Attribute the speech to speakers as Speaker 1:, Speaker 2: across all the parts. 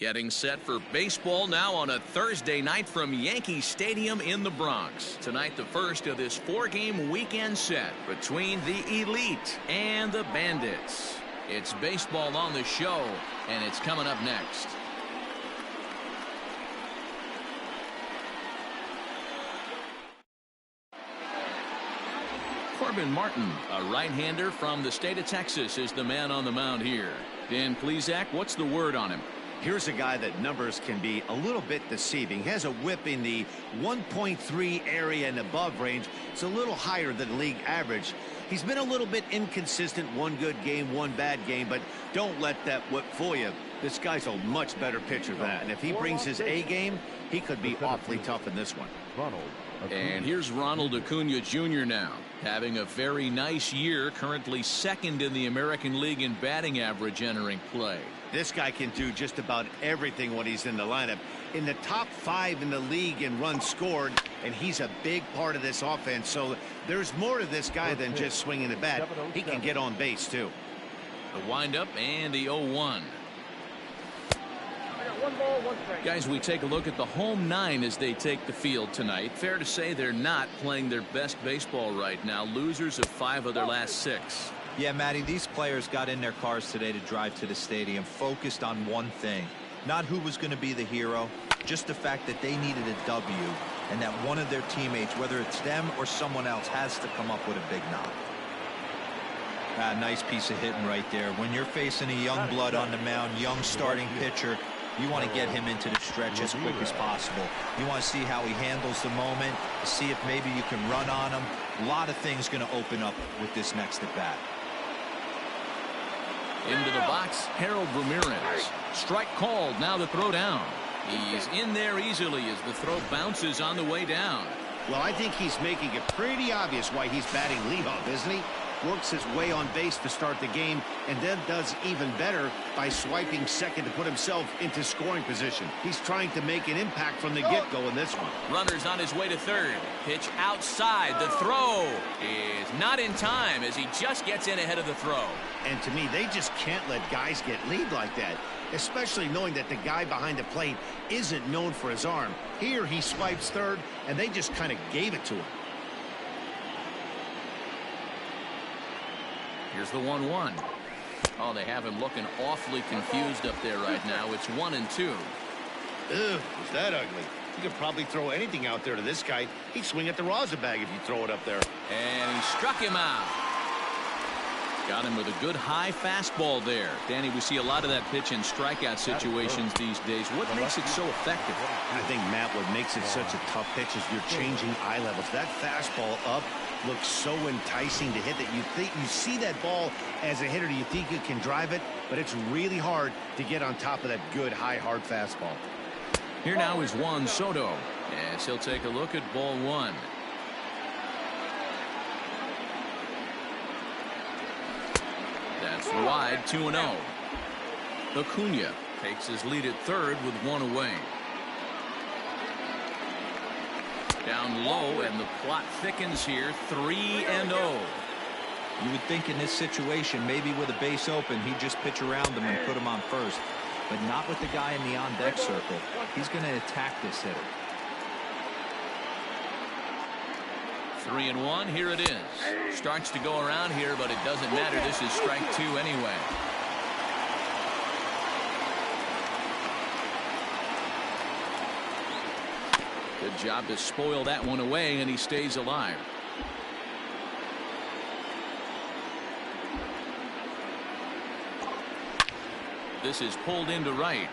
Speaker 1: Getting set for baseball now on a Thursday night from Yankee Stadium in the Bronx. Tonight, the first of this 4-game weekend set between the Elite and the Bandits. It's baseball on the show, and it's coming up next. Corbin Martin, a right-hander from the state of Texas, is the man on the mound here. Dan Plesac, what's the word on him?
Speaker 2: Here's a guy that numbers can be a little bit deceiving. He has a whip in the 1.3 area and above range. It's a little higher than league average. He's been a little bit inconsistent. One good game, one bad game, but don't let that whip fool you. This guy's a much better pitcher than that. And if he brings his A game, he could be awfully tough in this one.
Speaker 1: And here's Ronald Acuna Jr. now, having a very nice year, currently second in the American League in batting average entering play.
Speaker 2: This guy can do just about everything when he's in the lineup. In the top 5 in the league in runs scored, and he's a big part of this offense. So there's more to this guy than just swinging the bat. He can get on base, too.
Speaker 1: The windup and the 0-1. Guys, we take a look at the home 9 as they take the field tonight. Fair to say they're not playing their best baseball right now. Losers of 5 of their last 6.
Speaker 3: Yeah, Matty, these players got in their cars today to drive to the stadium focused on one thing. Not who was going to be the hero, just the fact that they needed a W and that one of their teammates, whether it's them or someone else, has to come up with a big knock. Nice piece of hitting right there. When you're facing a young blood on the mound, young starting pitcher, you want to get him into the stretch as quick as possible. You want to see how he handles the moment, see if maybe you can run on him. A lot of things going to open up with this next at bat.
Speaker 1: Into the box, Harold Ramirez. Strike called, now the throw down. He's in there easily as the throw bounces on the way down.
Speaker 2: Well, I think he's making it pretty obvious why he's batting leadoff, isn't he? Works his way on base to start the game, and then does even better by swiping second to put himself into scoring position. He's trying to make an impact from the get-go in this one.
Speaker 1: Runner's on his way to third. Pitch outside. The throw is not in time as he just gets in ahead of the throw.
Speaker 2: And to me, they just can't let guys get lead like that, especially knowing that the guy behind the plate isn't known for his arm. Here he swipes third, and they just kind of gave it to him.
Speaker 1: Here's the 1-1. Oh, they have him looking awfully confused up there right now. It's 1-2.
Speaker 2: Ugh, was that ugly? You could probably throw anything out there to this guy. He'd swing at the rosin bag if you throw it up there.
Speaker 1: And he struck him out. Got him with a good high fastball there. Danny, we see a lot of that pitch in strikeout situations these days. What makes it so effective?
Speaker 2: I think, Matt, what makes it such a tough pitch is you're changing eye levels. That fastball up looks so enticing to hit that you see that ball as a hitter, you think you can drive it, but it's really hard to get on top of that good high hard fastball.
Speaker 1: Here now is Juan Soto as he'll take a look at ball 1. That's wide, 2-0. Acuna takes his lead at third with 1 away. Down low, and the plot thickens here, 3-0.
Speaker 3: You would think in this situation, maybe with a base open, he'd just pitch around him and put him on first. But not with the guy in the on-deck circle. He's going to attack this hitter.
Speaker 1: 3-1, here it is. Starts to go around here, but it doesn't matter. This is strike 2 anyway. Good job to spoil that one away, and he stays alive. This is pulled into right.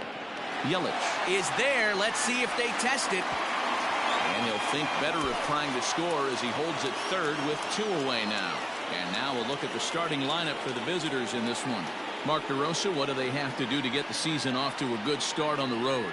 Speaker 1: Yelich is there. Let's see if they test it. And he'll think better of trying to score as he holds it third with 2 away now. And now we'll look at the starting lineup for the visitors in this one. Mark DeRosa, what do they have to do to get the season off to a good start on the road?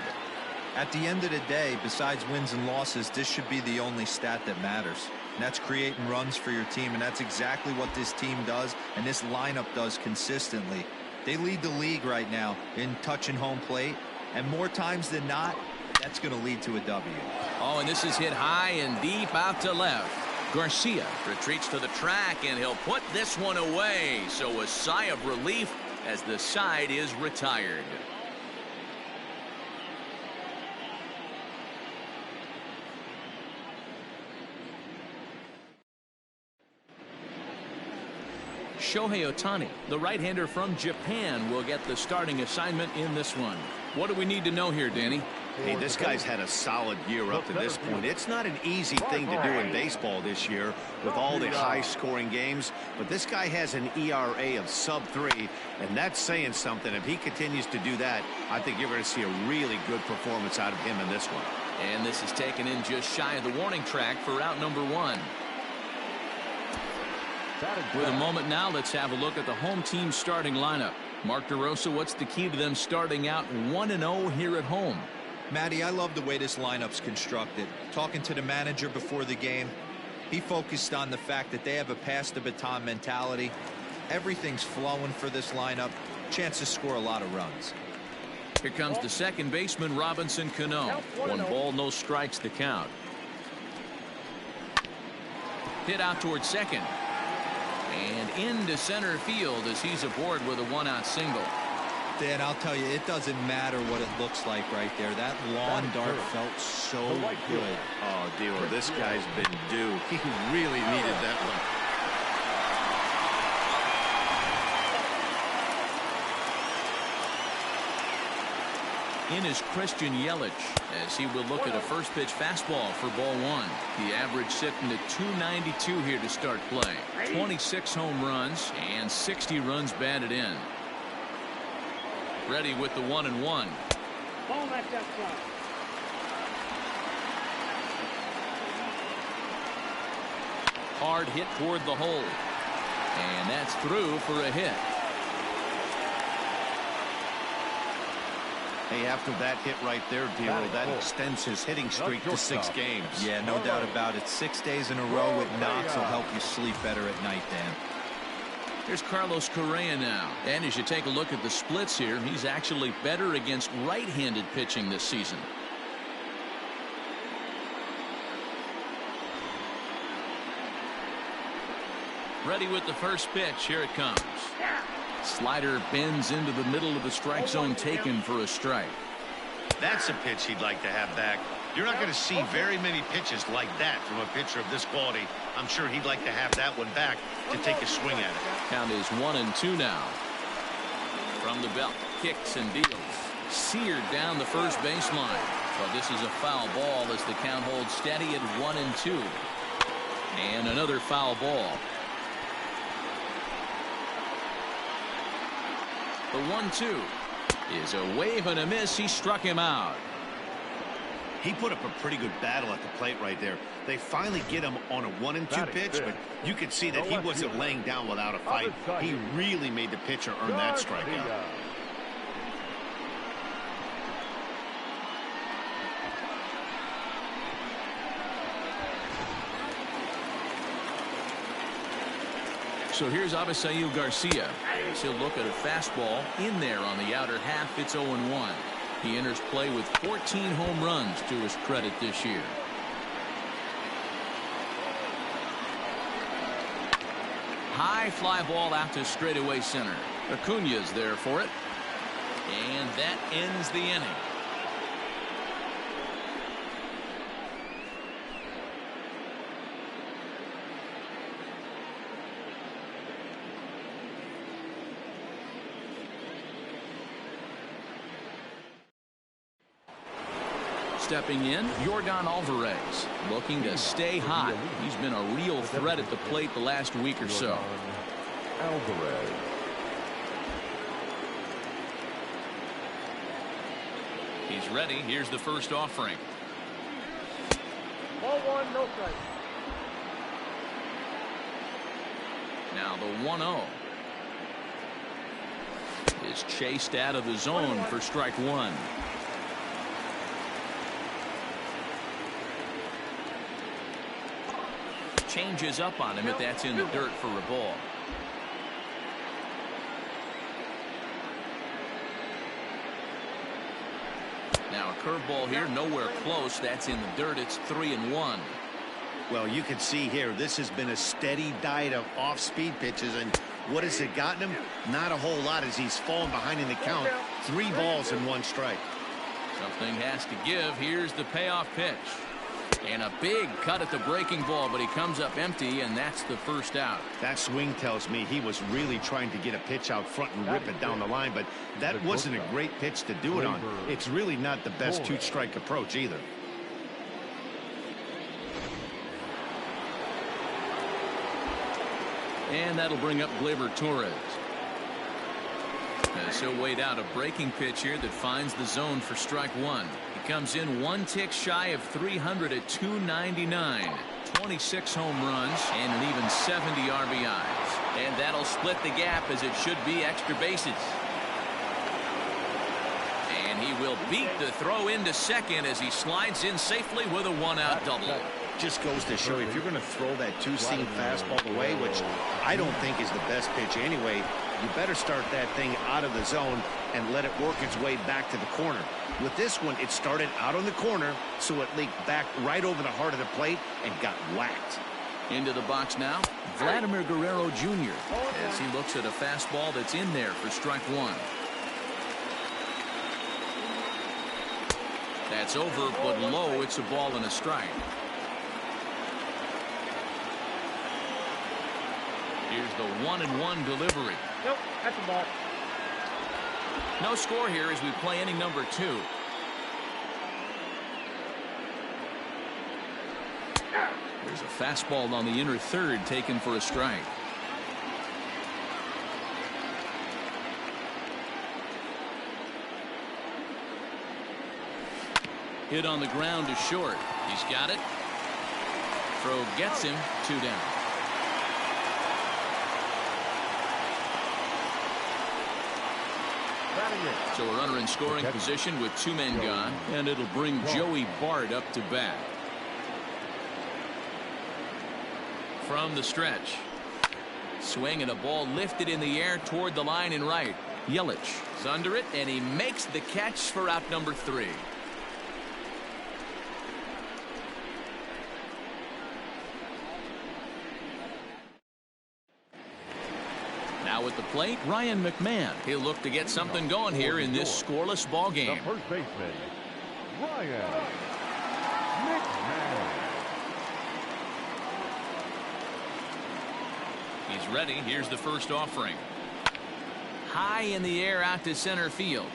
Speaker 3: At the end of the day, besides wins and losses, this should be the only stat that matters. And that's creating runs for your team, and that's exactly what this team does and this lineup does consistently. They lead the league right now in touching home plate, and more times than not, that's going to lead to a W.
Speaker 1: Oh, and this is hit high and deep out to left. Garcia retreats to the track, and he'll put this one away. So a sigh of relief as the side is retired. Shohei Ohtani, the right-hander from Japan, will get the starting assignment in this one. What do we need to know here, Danny?
Speaker 2: Hey, this guy's had a solid year up to this point. It's not an easy thing to do in baseball this year with all the high-scoring games, but this guy has an ERA of sub-3, and that's saying something. If he continues to do that, I think you're going to see a really good performance out of him in this one.
Speaker 1: And this is taken in just shy of the warning track for out number 1. With a moment now, let's have a look at the home team starting lineup. Mark DeRosa, what's the key to them starting out 1-0 here at home?
Speaker 3: Matty, I love the way this lineup's constructed. Talking to the manager before the game, he focused on the fact that they have a pass the baton mentality. Everything's flowing for this lineup. Chance to score a lot of runs.
Speaker 1: Here comes the second baseman, Robinson Cano. 1 ball, no strikes the count. Hit out towards second. And into center field as he's aboard with a 1-out single.
Speaker 3: Dan, I'll tell you, it doesn't matter what it looks like right there. That lawn dart felt so good.
Speaker 2: Oh, Dilo, this guy's been due. He really needed that one.
Speaker 1: In is Christian Yelich as he will look at a first pitch fastball for ball 1. The average sitting at 292 here to start play. 26 home runs and 60 runs batted in. Ready with the 1-1. Hard hit toward the hole. And that's through for a hit.
Speaker 2: Hey, after that hit right there, Dilo, that extends his hitting streak to 6 games.
Speaker 3: Yeah, no doubt about it. 6 days in a row with knocks will help you sleep better at night, Dan.
Speaker 1: Here's Carlos Correa now. And as you take a look at the splits here, he's actually better against right-handed pitching this season. Ready with the first pitch. Here it comes. Slider bends into the middle of the strike zone, taken for a strike.
Speaker 2: That's a pitch he'd like to have back. You're not going to see very many pitches like that from a pitcher of this quality. I'm sure he'd like to have that one back to take a swing at it.
Speaker 1: Count is 1-2 now. From the belt, kicks and deals. Seared down the first baseline. But this is a foul ball as the count holds steady at 1-2. And another foul ball. The 1-2 is a wave and a miss. He struck him out.
Speaker 2: He put up a pretty good battle at the plate right there. They finally get him on a 1-2 pitch, but you could see that he wasn't laying down without a fight. He really made the pitcher earn that strikeout.
Speaker 1: So here's Avisail Garcia. He'll look at a fastball in there on the outer half. It's 0-1. He enters play with 14 home runs to his credit this year. High fly ball out to straightaway center. Acuna's there for it. And that ends the inning. Stepping in, Yordan Alvarez, looking to stay hot. He's been a real threat at the plate the last week or so.
Speaker 4: Alvarez.
Speaker 1: He's ready. Here's the first offering.
Speaker 4: Ball 1, no strike.
Speaker 1: Now the 1-0 is chased out of the zone for strike 1. Changes up on him, but that's in the dirt for a ball. Now a curveball here, nowhere close. That's in the dirt. It's 3-1.
Speaker 2: Well, you can see here, this has been a steady diet of off-speed pitches, and what has it gotten him? Not a whole lot as he's fallen behind in the count. 3 balls and 1 strike.
Speaker 1: Something has to give. Here's the payoff pitch. And a big cut at the breaking ball, but he comes up empty, and that's the first out.
Speaker 2: That swing tells me he was really trying to get a pitch out front and rip it down the line, but that wasn't a great pitch to do it on. It's really not the best two-strike approach either.
Speaker 1: And that'll bring up Gleyber Torres. As he'll wait out a breaking pitch here that finds the zone for strike one. He comes in one tick shy of 300 at 299. 26 home runs and an even 70 RBIs. And that'll split the gap as it should be extra bases. And he will beat the throw into second as he slides in safely with a one-out double.
Speaker 2: Just goes to show you, if you're going to throw that two-seam fastball away, which I don't think is the best pitch anyway, you better start that thing out of the zone and let it work its way back to the corner. With this one, it started out on the corner, so it leaked back right over the heart of the plate and got whacked.
Speaker 1: Into the box now, Vladimir Guerrero Jr. as he looks at a fastball that's in there for strike one. That's over, but low. It's a ball and a strike. Here's the 1-1 delivery.
Speaker 4: Nope, that's a ball.
Speaker 1: No score here as we play inning number 2. There's a fastball on the inner third taken for a strike. Hit on the ground to short. He's got it. Throw gets him. 2 down. So a runner in scoring position with 2 men gone, and it'll bring Joey Bart up to bat. From the stretch. Swing and a ball lifted in the air toward the line and right. Yelich is under it, and he makes the catch for out number 3. Now at the plate, Ryan McMahon. He'll look to get something going here in this scoreless ball game.
Speaker 4: The first baseman, Ryan McMahon.
Speaker 1: He's ready. Here's the first offering. High in the air out to center field.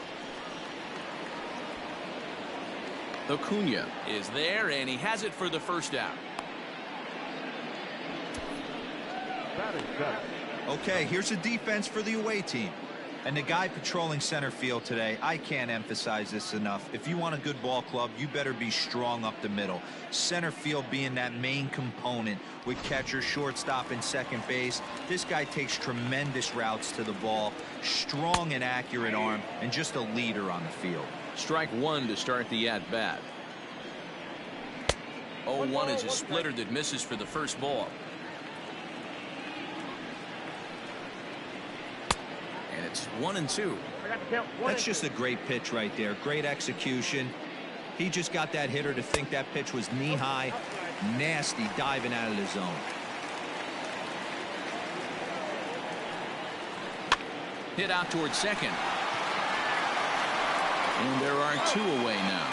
Speaker 1: Acuna is there, and he has it for the first out.
Speaker 4: That is set.
Speaker 3: Okay, here's a defense for the away team. And the guy patrolling center field today, I can't emphasize this enough. If you want a good ball club, you better be strong up the middle. Center field being that main component with catcher, shortstop, and second base. This guy takes tremendous routes to the ball, strong and accurate arm, and just a leader on the field.
Speaker 1: Strike one to start the at-bat. 0-1 is a splitter that misses for the first ball. And it's 1-2.
Speaker 3: That's just a great pitch right there. Great execution. He just got that hitter to think that pitch was knee-high. Nasty diving out of the zone.
Speaker 1: Hit out towards second. And there are 2 away now.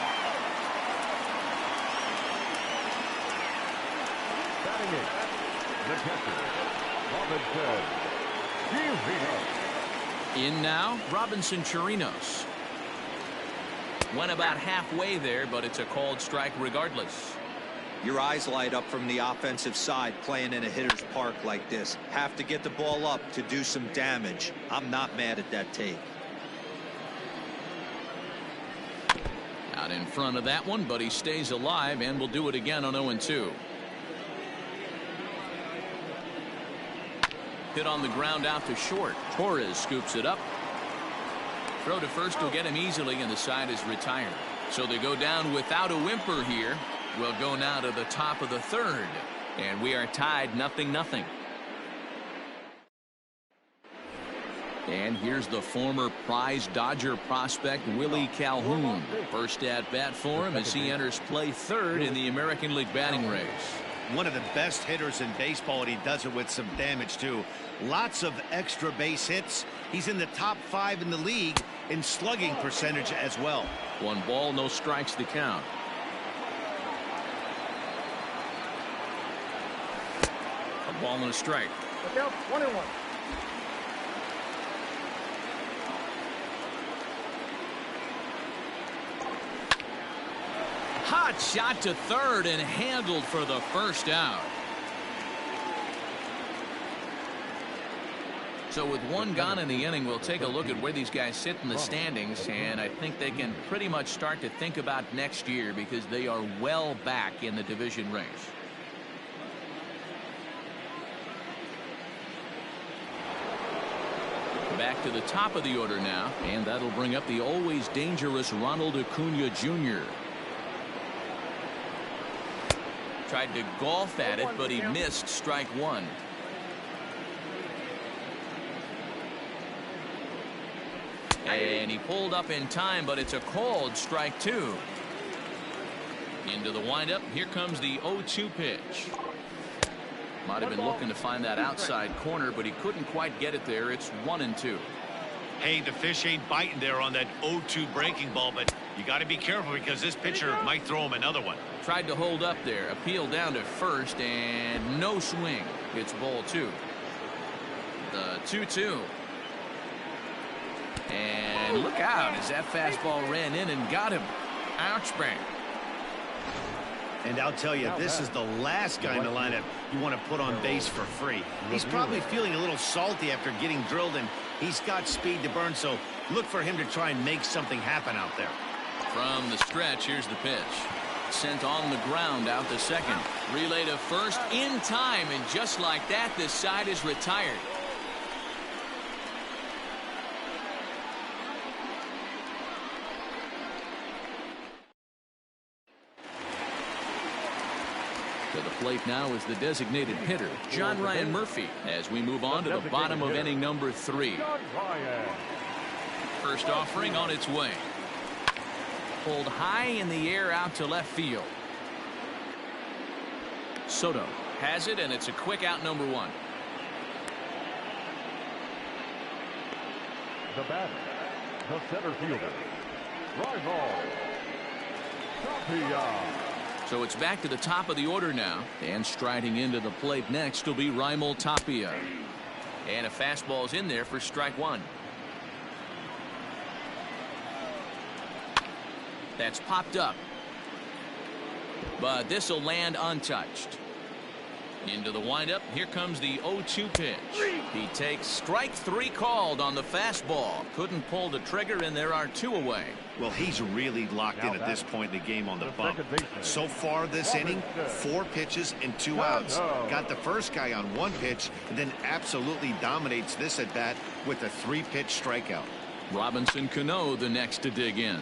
Speaker 4: Batting it, the catcher, Robinson Chirinos.
Speaker 1: In now, Robinson Chirinos. Went about halfway there, but it's a called strike regardless.
Speaker 3: Your eyes light up from the offensive side playing in a hitter's park like this. Have to get the ball up to do some damage. I'm not mad at that take.
Speaker 1: Out in front of that one, but he stays alive and will do it again on 0-2. Hit on the ground out to short. Torres scoops it up. Throw to first will get him easily, and the side is retired. So they go down without a whimper here. We'll go now to the top of the third, and we are tied 0-0. And here's the former prize Dodger prospect Willie Calhoun. First at bat for him as he enters play third in the American League batting race.
Speaker 2: One of the best hitters in baseball, and he does it with some damage too. Lots of extra base hits. He's in the top 5 in the league in slugging percentage as well.
Speaker 1: 1 ball, no strikes to count. Ball and a strike.
Speaker 5: Look out, 1-1.
Speaker 1: Hot shot to third and handled for the first out. So with one gone in the inning, we'll take a look at where these guys sit in the standings, and I think they can pretty much start to think about next year because they are well back in the division race. Back to the top of the order now, and that'll bring up the always dangerous Ronald Acuna Jr. Tried to golf at it, but he missed strike one. And he pulled up in time, but it's a called strike two. Into the windup. Here comes the 0-2 pitch. Might have been looking to find that outside corner, but he couldn't quite get it there. It's 1-2.
Speaker 2: Hey, the fish ain't biting there on that 0-2 breaking ball, but you got to be careful because this pitcher might throw him another one.
Speaker 1: Tried to hold up there. Appeal down to first, and no swing. It's ball two. The 2-2. And look out as that fastball ran in and got him. Ouch, bang.
Speaker 2: And I'll tell you, this is the last guy in the lineup you want to put on base for free. He's probably feeling a little salty after getting drilled, and he's got speed to burn, so look for him to try and make something happen out there.
Speaker 1: From the stretch, here's the pitch. Sent on the ground out to second. Relay to first in time, and just like that, this side is retired. To the plate now is the designated hitter, John Ryan Murphy, as we move on to the bottom of inning number 3. First offering on its way. Pulled high in the air out to left field. Soto has it, and it's a quick out, number 1.
Speaker 4: The batter, the center fielder, Rizal Tapia.
Speaker 1: So it's back to the top of the order now, and striding into the plate next will be Raimel Tapia. And a fastball's in there for strike 1. That's popped up, but this will land untouched. Into the windup. Here comes the 0-2 pitch. He takes strike 3 called on the fastball. Couldn't pull the trigger, and there are 2 away.
Speaker 2: Well, he's really locked in at this point in the game on the bump. So far this inning, 4 pitches and 2 outs. Got the first guy on 1 pitch, and then absolutely dominates this at bat with a 3-pitch strikeout.
Speaker 1: Robinson Cano the next to dig in.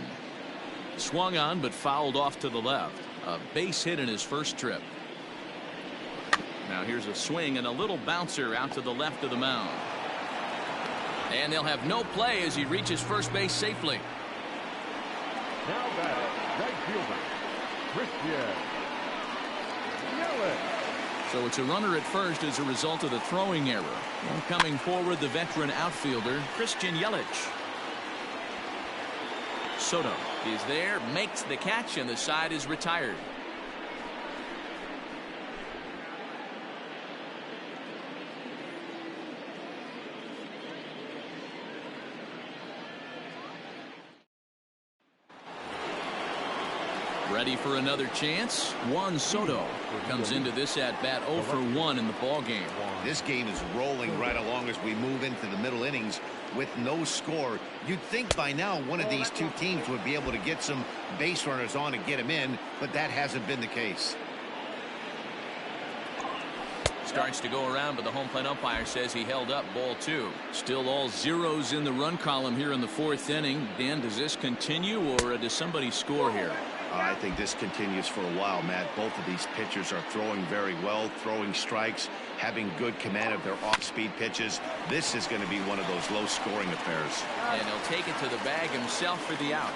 Speaker 1: Swung on, but fouled off to the left. A base hit in his first trip. Now here's a swing and a little bouncer out to the left of the mound. And they'll have no play as he reaches first base safely.
Speaker 4: Now batter, right fielder, Christian Yelich.
Speaker 1: So it's a runner at first as a result of the throwing error. And coming forward, the veteran outfielder, Christian Yelich. Soto is there, makes the catch, and the side is retired. Ready for another chance? Juan Soto comes into this at bat 0 for 1 in the ball game.
Speaker 2: This game is rolling right along as we move into the middle innings with no score. You'd think by now one of these 2 teams would be able to get some base runners on and get them in, but that hasn't been the case.
Speaker 1: Starts to go around, but the home plate umpire says he held up, ball 2. Still all zeros in the run column here in the 4th inning. Dan, does this continue, or does somebody score here?
Speaker 2: I think this continues for a while, Matt. Both of these pitchers are throwing very well, throwing strikes, having good command of their off-speed pitches. This is going to be one of those low-scoring affairs.
Speaker 1: And he'll take it to the bag himself for the out.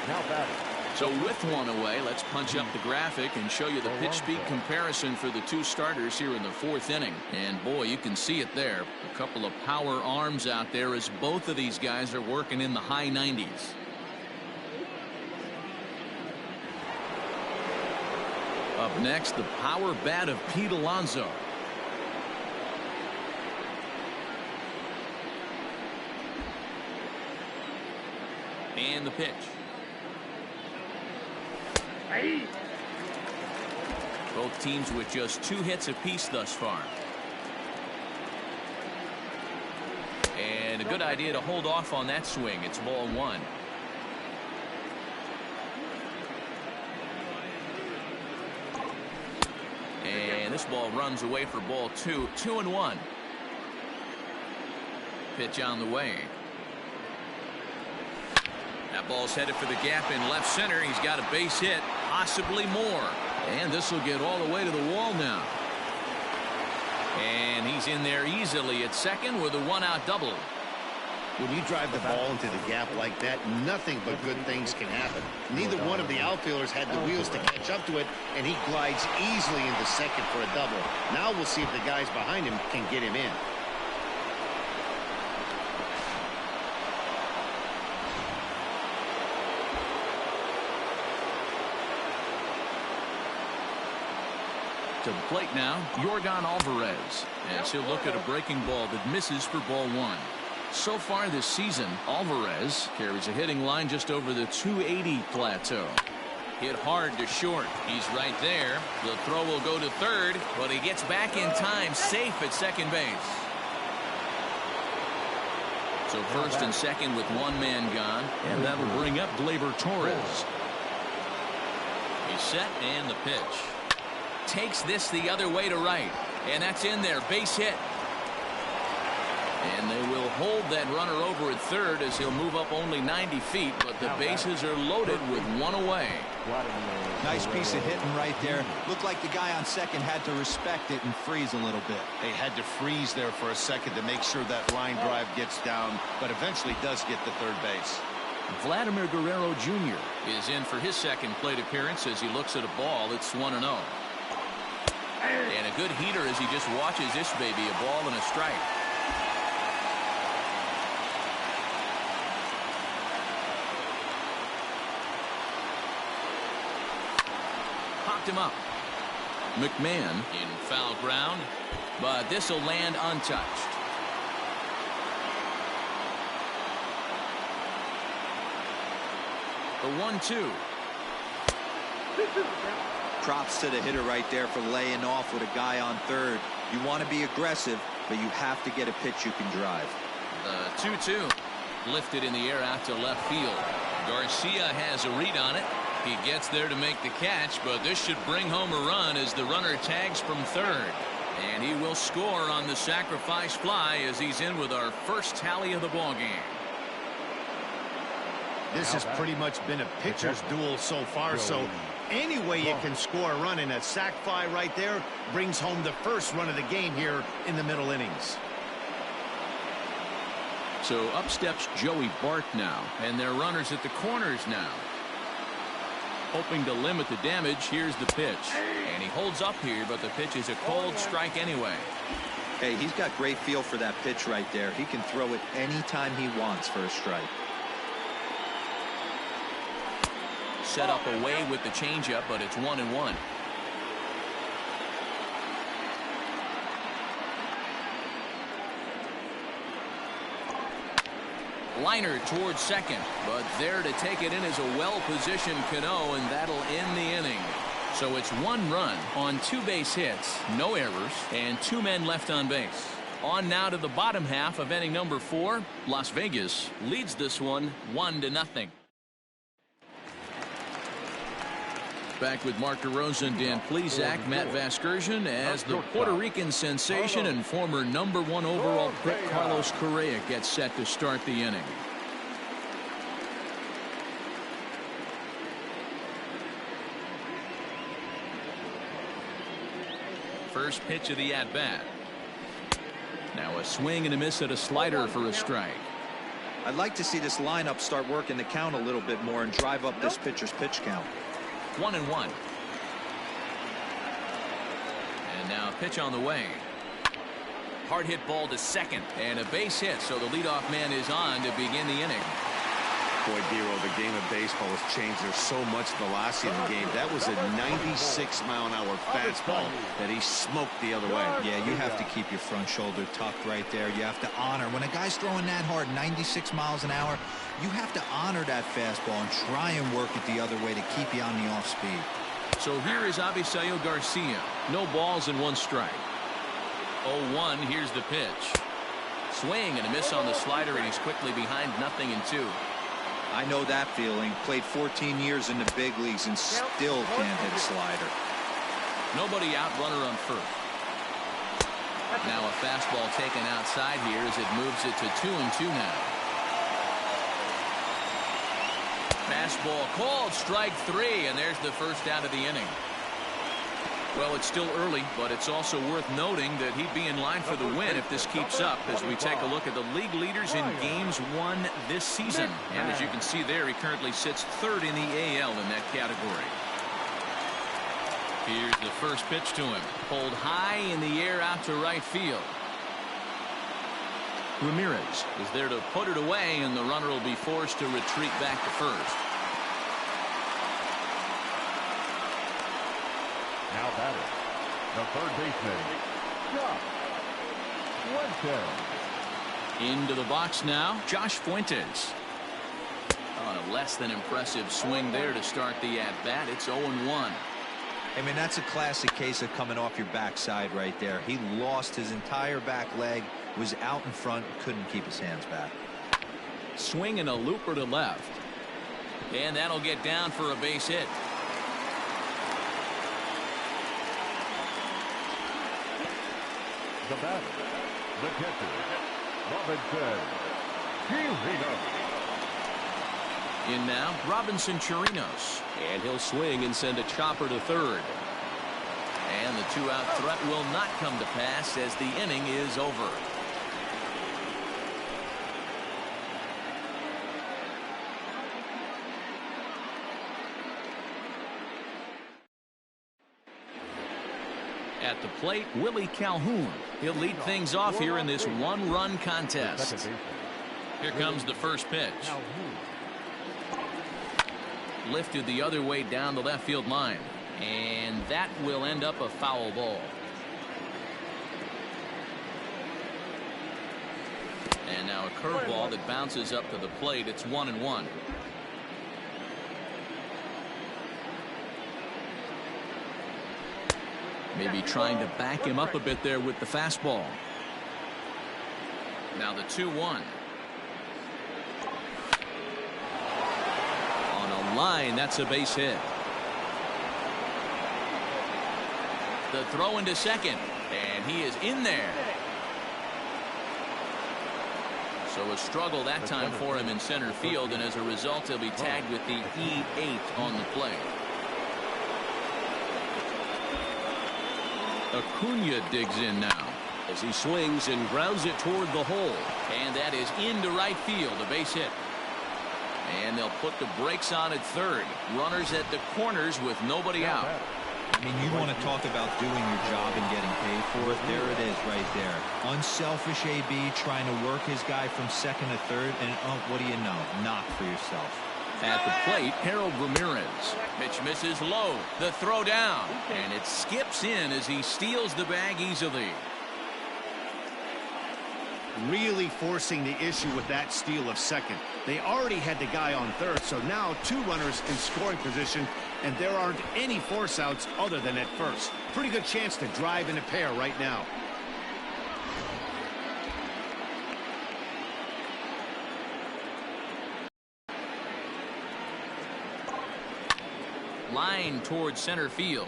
Speaker 4: Now batting.
Speaker 1: So with 1 away, let's punch up the graphic and show you the pitch speed comparison for the 2 starters here in the 4th inning. And boy, you can see it there. A couple of power arms out there as both of these guys are working in the high 90s. Up next, the power bat of Pete Alonso. And the pitch. Both teams with just 2 hits apiece thus far. And a good idea to hold off on that swing. It's ball 1. And this ball runs away for ball 2. 2-1. Pitch on the way. That ball's headed for the gap in left center. He's got a base hit, possibly more. And this will get all the way to the wall now. And he's in there easily at second with a 1-out double.
Speaker 2: When you drive the ball into the gap like that, nothing but good things can happen. Neither one of the outfielders had the wheels to catch up to it, and he glides easily into second for a double. Now we'll see if the guys behind him can get him in.
Speaker 1: To the plate now, Yordan Alvarez, as he'll look at a breaking ball that misses for ball 1. So far this season, Alvarez carries a hitting line just over the 280 plateau. Hit hard to short. He's right there. The throw will go to third, but he gets back in time, safe at second base. So first and second with 1 man gone, and that'll bring up Gleyber Torres. He's set, and the pitch. Takes this the other way to right, and that's in there. Base hit. And they will hold that runner over at third as he'll move up only 90 feet, but the bases are loaded with 1 away.
Speaker 3: Nice piece of hitting right there. Looked like the guy on second had to respect it and freeze a little bit.
Speaker 2: They had to freeze there for a second to make sure that line drive gets down, but eventually does get to third base.
Speaker 1: Vladimir Guerrero Jr. is in for his second plate appearance as he looks at a ball. It's 1-0. And a good heater as he just watches this baby, a ball and a strike. Popped him up. McMahon in foul ground, but this will land untouched. The 1-2.
Speaker 3: Props to the hitter right there for laying off with a guy on third. You want to be aggressive, but you have to get a pitch you can drive.
Speaker 1: The 2-2 lifted in the air out to left field. Garcia has a read on it. He gets there to make the catch, but this should bring home a run as the runner tags from third. And he will score on the sacrifice fly as he's in with our first tally of the ballgame.
Speaker 2: This has pretty much been a pitcher's duel so far, so any way you can score a run, in a sac fly right there brings home the first run of the game here in the middle innings.
Speaker 1: So up steps Joey Bart now, and they're runners at the corners now. Hoping to limit the damage, here's the pitch. And he holds up here, but the pitch is a cold strike anyway.
Speaker 3: Hey, he's got great feel for that pitch right there. He can throw it anytime he wants for a strike.
Speaker 1: Set up away with the changeup, but it's 1-1. Liner towards second, but there to take it in is a well-positioned Cano, and that'll end the inning. So it's 1 run on 2 base hits, no errors, and 2 men left on base. On now to the bottom half of inning number 4. Las Vegas leads this one 1-0. Back with Mark DeRosa and Dan Plesac, Matt Vasgersian, as the Puerto Rican sensation and former #1 overall pick Carlos Correa gets set to start the inning. First pitch of the at-bat. Now a swing and a miss at a slider for a strike.
Speaker 3: I'd like to see this lineup start working the count a little bit more and drive up this pitcher's pitch count.
Speaker 1: 1-1. And now pitch on the way. Hard hit ball to second and a base hit, so the leadoff man is on to begin the inning.
Speaker 2: Boy, Dero, the game of baseball has changed. There's so much velocity in the game. That was a 96-mile-an-hour fastball that he smoked the other way.
Speaker 3: Yeah, you have to keep your front shoulder tucked right there. You have to honor. When a guy's throwing that hard, 96 miles an hour, you have to honor that fastball and try and work it the other way to keep you on the off speed.
Speaker 1: So here is Avisail Garcia. No balls and 1 strike. 0-1. Here's the pitch. Swing and a miss on the slider, and he's quickly behind 0-2.
Speaker 3: I know that feeling. Played 14 years in the big leagues and still can't hit a slider.
Speaker 1: Nobody out, runner on first. Now a fastball taken outside here as it moves it to 2-2 now. Fastball called, strike 3, and there's the first out of the inning. Well, it's still early, but it's also worth noting that he'd be in line for the win if this keeps up as we take a look at the league leaders in games won this season. And as you can see there, he currently sits 3rd in the AL in that category. Here's the first pitch to him. Pulled high in the air out to right field. Ramirez is there to put it away, and the runner will be forced to retreat back to first.
Speaker 4: Now batter, the third baseman, Josh Fuentes.
Speaker 1: Into the box now, Josh Fuentes. On a less than impressive swing there to start the at-bat. It's 0-1.
Speaker 3: I mean, that's a classic case of coming off your backside right there. He lost his entire back leg, was out in front, couldn't keep his hands back.
Speaker 1: Swing and a looper to left. And that'll get down for a base hit.
Speaker 4: The batter, the catcher, Robinson Chirinos.
Speaker 1: In now, Robinson Chirinos. And he'll swing and send a chopper to third. And the 2-out threat will not come to pass as the inning is over. At the plate, Willie Calhoun. He'll lead things off here in this 1-run contest. Here comes the first pitch. Lifted the other way down the left field line. And that will end up a foul ball. And now a curveball that bounces up to the plate. It's 1-1. Maybe trying to back him up a bit there with the fastball. Now the 2-1. On a line, that's a base hit. The throw into second, and he is in there. So a struggle that time for him in center field, and as a result, he'll be tagged with the E8 on the play. Acuna digs in now as he swings and grounds it toward the hole. And that is into right field, a base hit. And they'll put the brakes on at third. Runners at the corners with nobody out.
Speaker 3: I mean, you want to talk about doing your job and getting paid for it. There it is right there. Unselfish AB trying to work his guy from second to third. And what do you know? Knock for yourself.
Speaker 1: At the plate, Harold Ramirez. Pitch misses low. The throw down. And it skips in as he steals the bag easily.
Speaker 2: Really forcing the issue with that steal of second. They already had the guy on third, so now 2 runners in scoring position, and there aren't any force outs other than at first. Pretty good chance to drive in a pair right now.
Speaker 1: Line towards center field.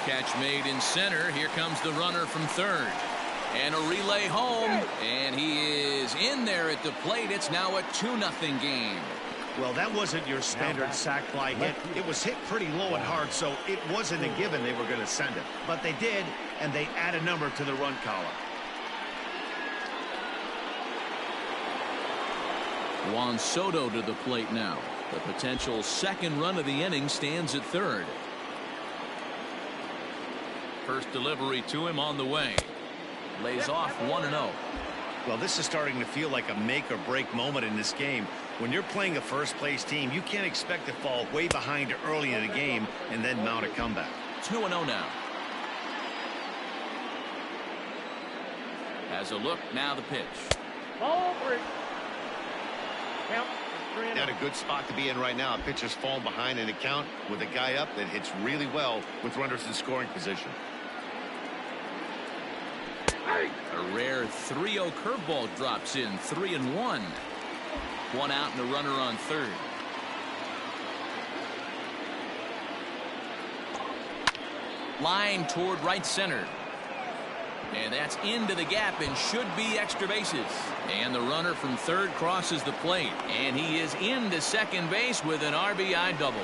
Speaker 1: Catch made in center. Here comes the runner from third. And a relay home. And he is in there at the plate. It's now a 2-0 game.
Speaker 2: Well, that wasn't your standard sac fly hit. It was hit pretty low and hard, so it wasn't a given they were going to send it. But they did, and they add a number to the run column.
Speaker 1: Juan Soto to the plate now. The potential second run of the inning stands at third. First delivery to him on the way. Lays off 1-0.
Speaker 2: Well, this is starting to feel like a make or break moment in this game. When you're playing a first place team, you can't expect to fall way behind early in the game and then mount a comeback.
Speaker 1: 2-0 now. Has a look, now the pitch.
Speaker 2: Not a good spot to be in right now. A pitcher's falling behind in a count with a guy up that hits really well with runners in scoring position.
Speaker 1: A rare 3-0 curveball drops in. 3-1. One out and a runner on third. Line toward right center. And that's into the gap and should be extra bases. And the runner from third crosses the plate. And he is into second base with an RBI double.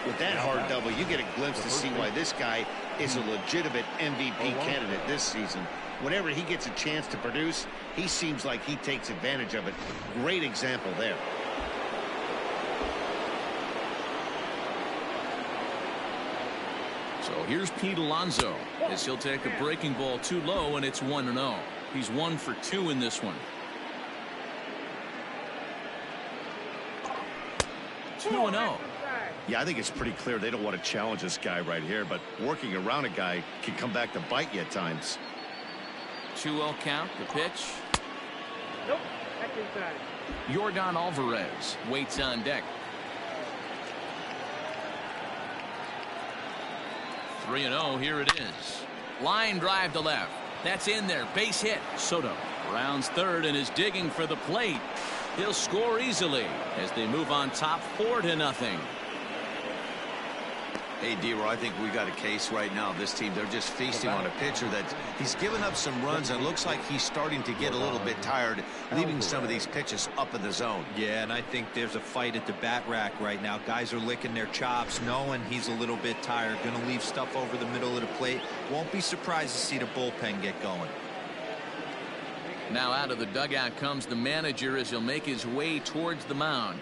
Speaker 2: With that hard double, you get a glimpse to see why this guy is a legitimate MVP candidate this season. Whenever he gets a chance to produce, he seems like he takes advantage of it. Great example there.
Speaker 1: So here's Pete Alonso as he'll take a breaking ball too low, and it's 1-0. He's 1 for 2 in this one. 2-0.
Speaker 2: Yeah, I think it's pretty clear they don't want to challenge this guy right here, but working around a guy can come back to bite you at times.
Speaker 1: 2-0 count, the pitch.
Speaker 5: Nope, that's inside.
Speaker 1: Yordan Alvarez waits on deck. 3-0, here it is. Line drive to left. That's in there, base hit. Soto rounds third and is digging for the plate. He'll score easily as they move on top 4-0.
Speaker 3: Hey, D-Roy, I think we got a case right now. This team, they're just feasting on a pitcher that he's given up some runs and looks like he's starting to get a little bit tired, leaving some of these pitches up in the zone. Yeah, and I think there's a fight at the bat rack right now. Guys are licking their chops, knowing he's a little bit tired, going to leave stuff over the middle of the plate. Won't be surprised to see the bullpen get going.
Speaker 1: Now out of the dugout comes the manager as he'll make his way towards the mound.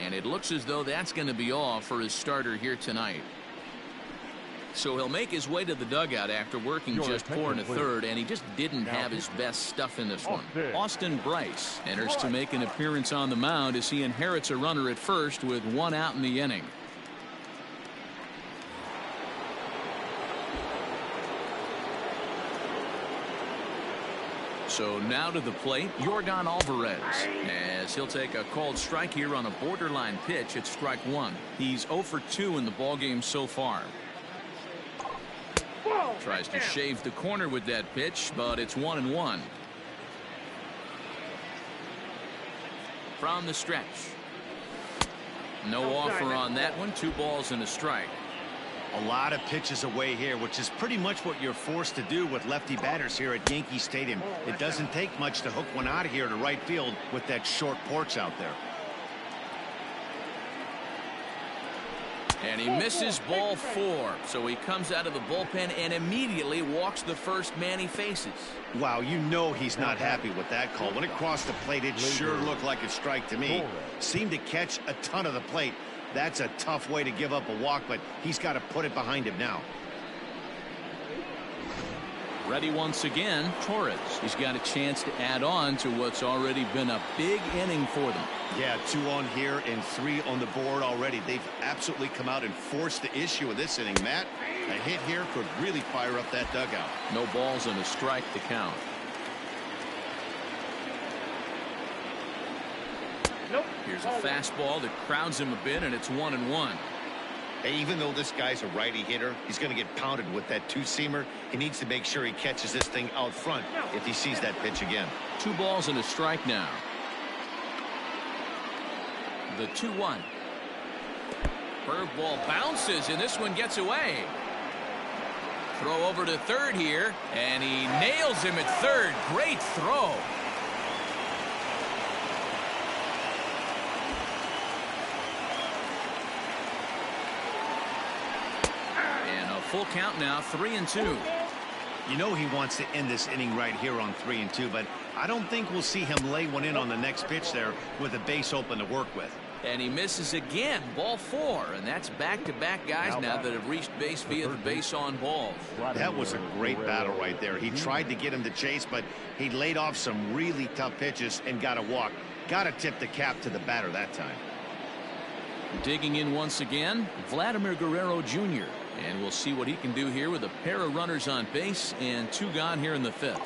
Speaker 1: And it looks as though that's going to be all for his starter here tonight. So he'll make his way to the dugout after working just 4 1/3, and he just didn't have his best stuff in this one. Austin Bryce enters to make an appearance on the mound as he inherits a runner at first with 1 out in the inning. So now to the plate, Yordan Alvarez, as he'll take a called strike here on a borderline pitch at strike 1. He's 0 for 2 in the ballgame so far. Tries to shave the corner with that pitch, but it's 1-1. From the stretch. No offer on that one. 2 balls and a strike.
Speaker 2: A lot of pitches away here, which is pretty much what you're forced to do with lefty batters here at Yankee Stadium. It doesn't take much to hook one out of here to right field with that short porch out there.
Speaker 1: And he misses ball 4. So he comes out of the bullpen and immediately walks the first man he faces.
Speaker 2: Wow, you know he's not happy with that call. When it crossed the plate, it sure looked like a strike to me. Seemed to catch a ton of the plate. That's a tough way to give up a walk, but he's got to put it behind him now.
Speaker 1: Ready once again, Torres. He's got a chance to add on to what's already been a big inning for them.
Speaker 2: Yeah, 2 on here and 3 on the board already. They've absolutely come out and forced the issue of this inning. Matt, a hit here could really fire up that dugout.
Speaker 1: No balls and a strike to count.
Speaker 5: Nope.
Speaker 1: Here's a fastball that crowds him a bit, and it's 1-1.
Speaker 2: Hey, even though this guy's a righty hitter, he's going to get pounded with that 2-seamer. He needs to make sure he catches this thing out front if he sees that pitch again.
Speaker 1: 2 balls and a strike now. The 2-1. Curveball bounces, and this one gets away. Throw over to third here, and he nails him at third. Great throw. Full count now, 3-2.
Speaker 2: You know he wants to end this inning right here on 3-2, but I don't think we'll see him lay one in on the next pitch there with a base open to work with.
Speaker 1: And he misses again. Ball 4. And that's back-to-back guys now that have reached base via the base on balls.
Speaker 2: That was a great battle right there. He tried to get him to chase, but he laid off some really tough pitches and got a walk. Got to tip the cap to the batter that time.
Speaker 1: Digging in once again, Vladimir Guerrero Jr. And we'll see what he can do here with a pair of runners on base and 2 gone here in the 5th.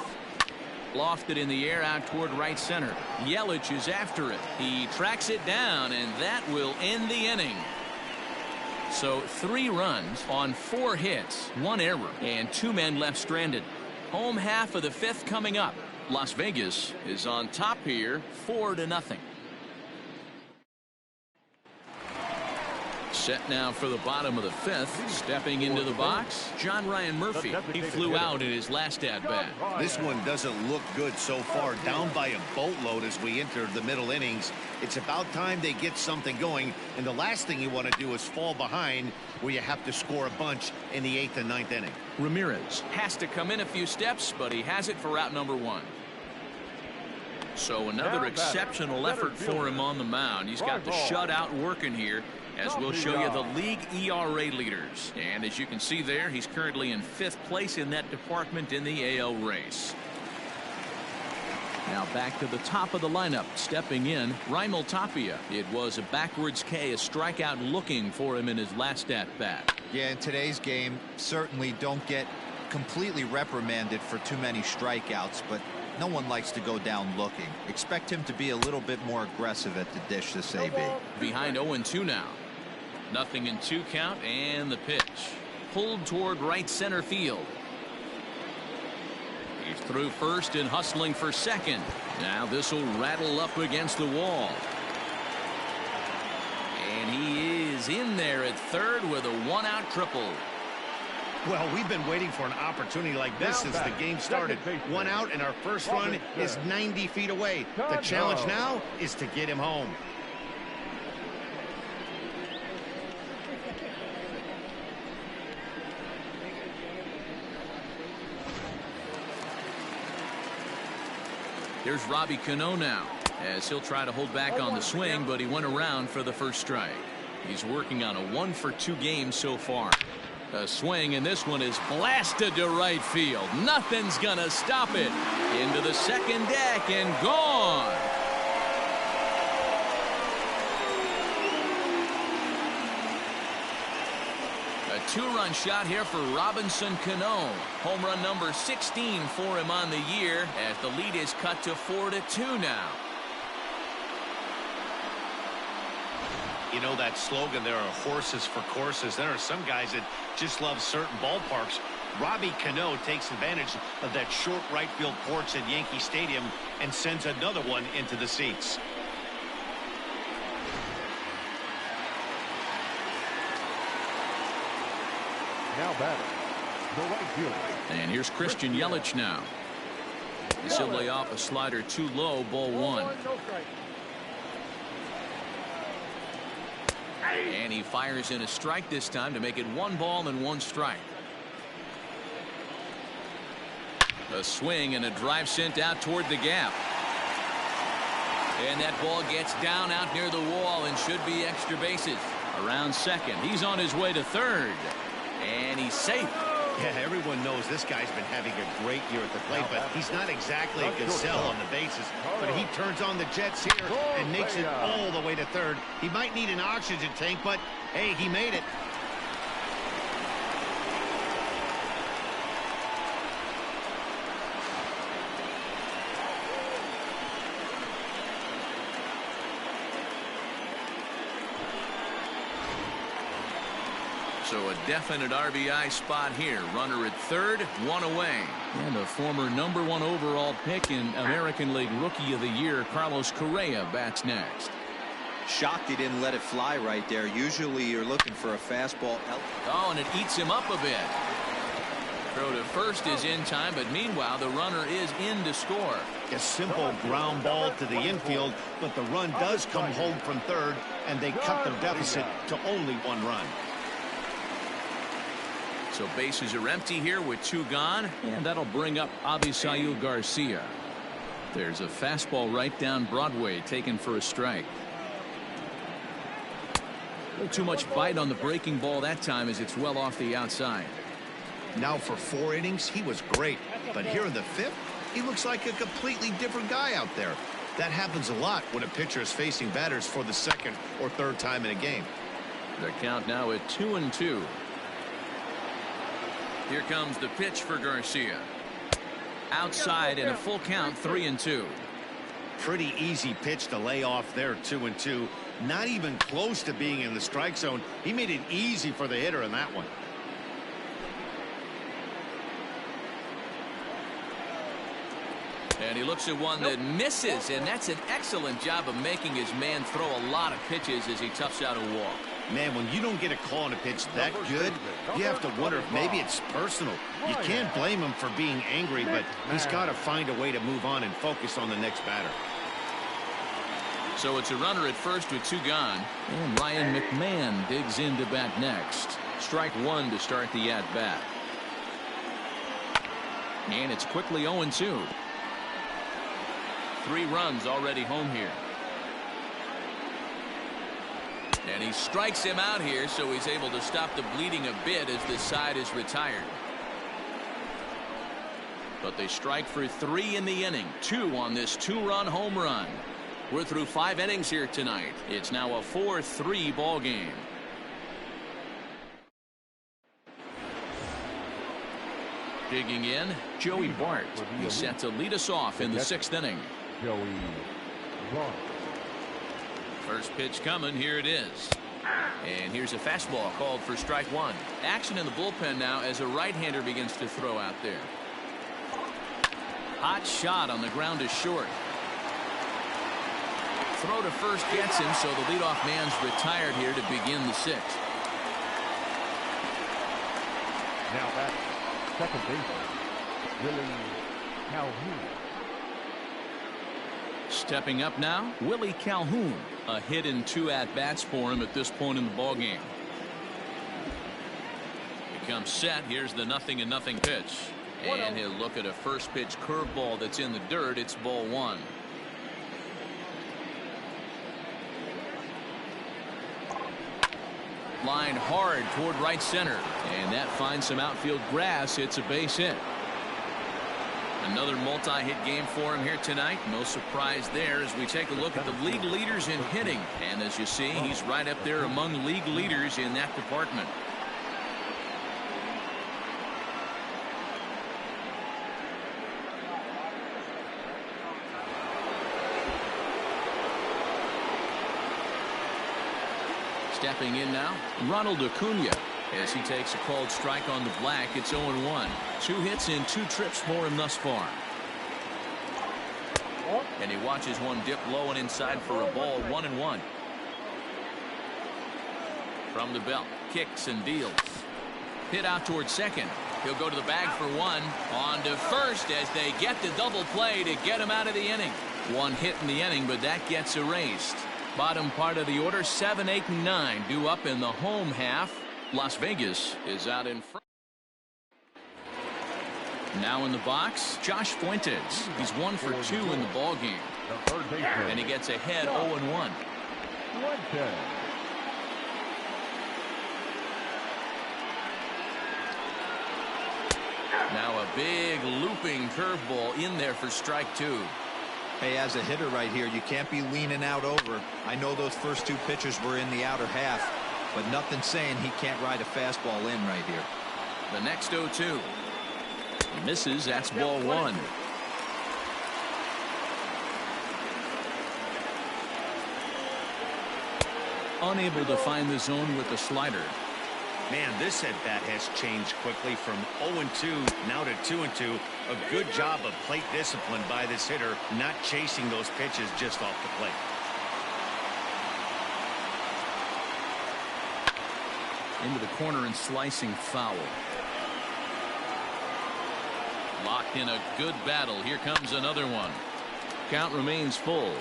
Speaker 1: Lofted in the air out toward right center. Yelich is after it. He tracks it down, and that will end the inning. So 3 runs on 4 hits, 1 error, and 2 men left stranded. Home half of the 5th coming up. Las Vegas is on top here, 4-0. Set now for the bottom of the 5th. Stepping into the box, John Ryan Murphy. He flew out in his last at-bat.
Speaker 2: This one doesn't look good so far. Down by a boatload as we enter the middle innings. It's about time they get something going. And the last thing you want to do is fall behind where you have to score a bunch in the 8th and 9th inning.
Speaker 1: Ramirez has to come in a few steps, but he has it for out number 1. So another exceptional effort for him on the mound. He's got the shutout working here, as we'll show you the league ERA leaders. And as you can see there, he's currently in 5th place in that department in the AL race. Now back to the top of the lineup. Stepping in, Raimel Tapia. It was a backwards K, a strikeout looking for him in his last at-bat.
Speaker 3: Yeah, in today's game, certainly don't get completely reprimanded for too many strikeouts, but no one likes to go down looking. Expect him to be a little bit more aggressive at the dish this AB.
Speaker 1: Behind 0-2 now. 0-2 count, and the pitch. Pulled toward right center field. He's through first and hustling for second. Now this will rattle up against the wall. And he is in there at third with a 1-out triple.
Speaker 2: Well, we've been waiting for an opportunity like this since the game started. 1 out, and our first run is 90 feet away. The challenge now is to get him home.
Speaker 1: Here's Robbie Cano now, as he'll try to hold back on the swing, but he went around for the first strike. He's working on a 1-for-2 game so far. A swing, and this one is blasted to right field. Nothing's gonna stop it. Into the second deck and gone. A 2-run shot here for Robinson Cano. Home run number 16 for him on the year, as the lead is cut to 4-2 now.
Speaker 2: You know that slogan, there are horses for courses. There are some guys that just love certain ballparks. Robbie Cano takes advantage of that short right field porch at Yankee Stadium and sends another one into the seats.
Speaker 4: Now batting, the right fielder.
Speaker 1: And here's Christian Yelich now. He'll lay off a slider too low, ball 1. And he fires in a strike this time to make it 1 ball and 1 strike. A swing and a drive sent out toward the gap. And that ball gets down out near the wall and should be extra bases. Around second. He's on his way to third. And he's safe.
Speaker 2: Yeah, everyone knows this guy's been having a great year at the plate, but he's not exactly a gazelle on the bases. But he turns on the jets here and makes it all the way to third. He might need an oxygen tank, but hey, he made it.
Speaker 1: So a definite RBI spot here. Runner at third, 1 away. And the former #1 overall pick in American League Rookie of the Year, Carlos Correa, bats next.
Speaker 3: Shocked he didn't let it fly right there. Usually you're looking for a fastball.
Speaker 1: Oh, and it eats him up a bit. Throw to first is in time, but meanwhile the runner is in to score.
Speaker 2: A simple ground ball to the infield, but the run does come home from third, and they cut their deficit to only 1 run.
Speaker 1: So bases are empty here with 2 gone, and that'll bring up Avisail Garcia. There's a fastball right down Broadway taken for a strike. A little too much bite on the breaking ball that time as it's well off the outside.
Speaker 2: Now for 4 innings, he was great. But here in the 5th, he looks like a completely different guy out there. That happens a lot when a pitcher is facing batters for the 2nd or 3rd time in a game.
Speaker 1: The count now at 2-2. Here comes the pitch for Garcia. Outside in a full count, 3-2.
Speaker 2: Pretty easy pitch to lay off there, 2-2. Not even close to being in the strike zone. He made it easy for the hitter in that one.
Speaker 1: And he looks at one that misses, and that's an excellent job of making his man throw a lot of pitches as he toughs out a walk.
Speaker 2: Man, when you don't get a call on a pitch that good, you have to wonder if maybe it's personal. You can't blame him for being angry, but he's got to find a way to move on and focus on the next batter.
Speaker 1: So it's a runner at first with 2 gone, and Ryan McMahon digs in to bat next. Strike 1 to start the at-bat. And it's quickly 0-2. 3 runs already home here. And he strikes him out here, so he's able to stop the bleeding a bit as this side is retired. But they strike for 3 in the inning. 2 on this 2-run home run. We're through 5 innings here tonight. It's now a 4-3 ball game. Digging in, Joey Bart. He's set to lead us off in the 6th inning.
Speaker 4: Joey Bart.
Speaker 1: First pitch coming. Here it is. And here's a fastball called for strike 1. Action in the bullpen now as a right-hander begins to throw out there. Hot shot on the ground is short. Throw to first gets him, so the leadoff man's retired here to begin the 6th.
Speaker 4: Now back, second baseman, Willie Calhoun.
Speaker 1: Stepping up now, Willie Calhoun. A hit and 2 at-bats for him at this point in the ballgame. He comes set. Here's the 0-0 pitch. And he'll look at a first pitch curveball that's in the dirt. It's ball 1. Line hard toward right center. And that finds some outfield grass. It's a base hit. Another multi-hit game for him here tonight. No surprise there as we take a look at the league leaders in hitting. And as you see, he's right up there among league leaders in that department. Stepping in now, Ronald Acuna. As he takes a called strike on the black, it's 0-1. 2 hits and 2 trips for him thus far. And he watches one dip low and inside for a ball. 1-1. From the belt, kicks and deals. Hit out towards second. He'll go to the bag for 1. On to first as they get the double play to get him out of the inning. 1 hit in the inning, but that gets erased. Bottom part of the order, 7, 8, and 9 due up in the home half. Las Vegas is out in front. Now in the box, Josh Fuentes. He's 1 for 2 in the ball game. And he gets ahead 0-1. Now a big looping curveball in there for strike 2.
Speaker 3: Hey, as a hitter right here, you can't be leaning out over. I know those first 2 pitches were in the outer half, but nothing saying he can't ride a fastball in right here.
Speaker 1: The next 0-2. Misses. That's ball 1. Unable to find the zone with the slider.
Speaker 2: Man, this at-bat has changed quickly from 0-2 now to 2-2. A good job of plate discipline by this hitter, not chasing those pitches just off the plate.
Speaker 1: Into the corner and slicing foul. Locked in a good battle. Here comes another one. Count remains full.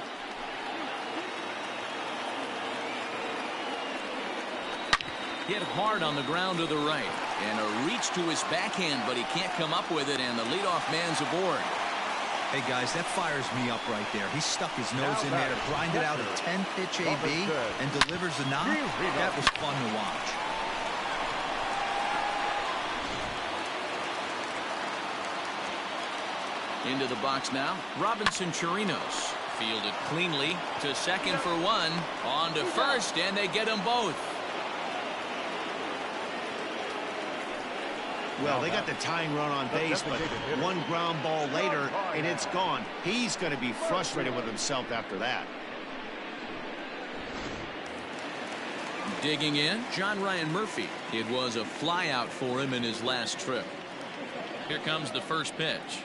Speaker 1: Hit hard on the ground to the right. And a reach to his backhand, but he can't come up with it, and the leadoff man's aboard.
Speaker 3: Hey, guys, that fires me up right there. He stuck his nose in there to grind it out a 10-pitch AB and delivers a knock. That was fun to watch.
Speaker 1: Into the box now, Robinson Chirinos. Fielded cleanly to second for one. On to first, and they get them both.
Speaker 2: Well, they got the tying run on base, but one ground ball later, and it's gone. He's going to be frustrated with himself after that.
Speaker 1: Digging in, John Ryan Murphy. It was a flyout for him in his last trip. Here comes the first pitch.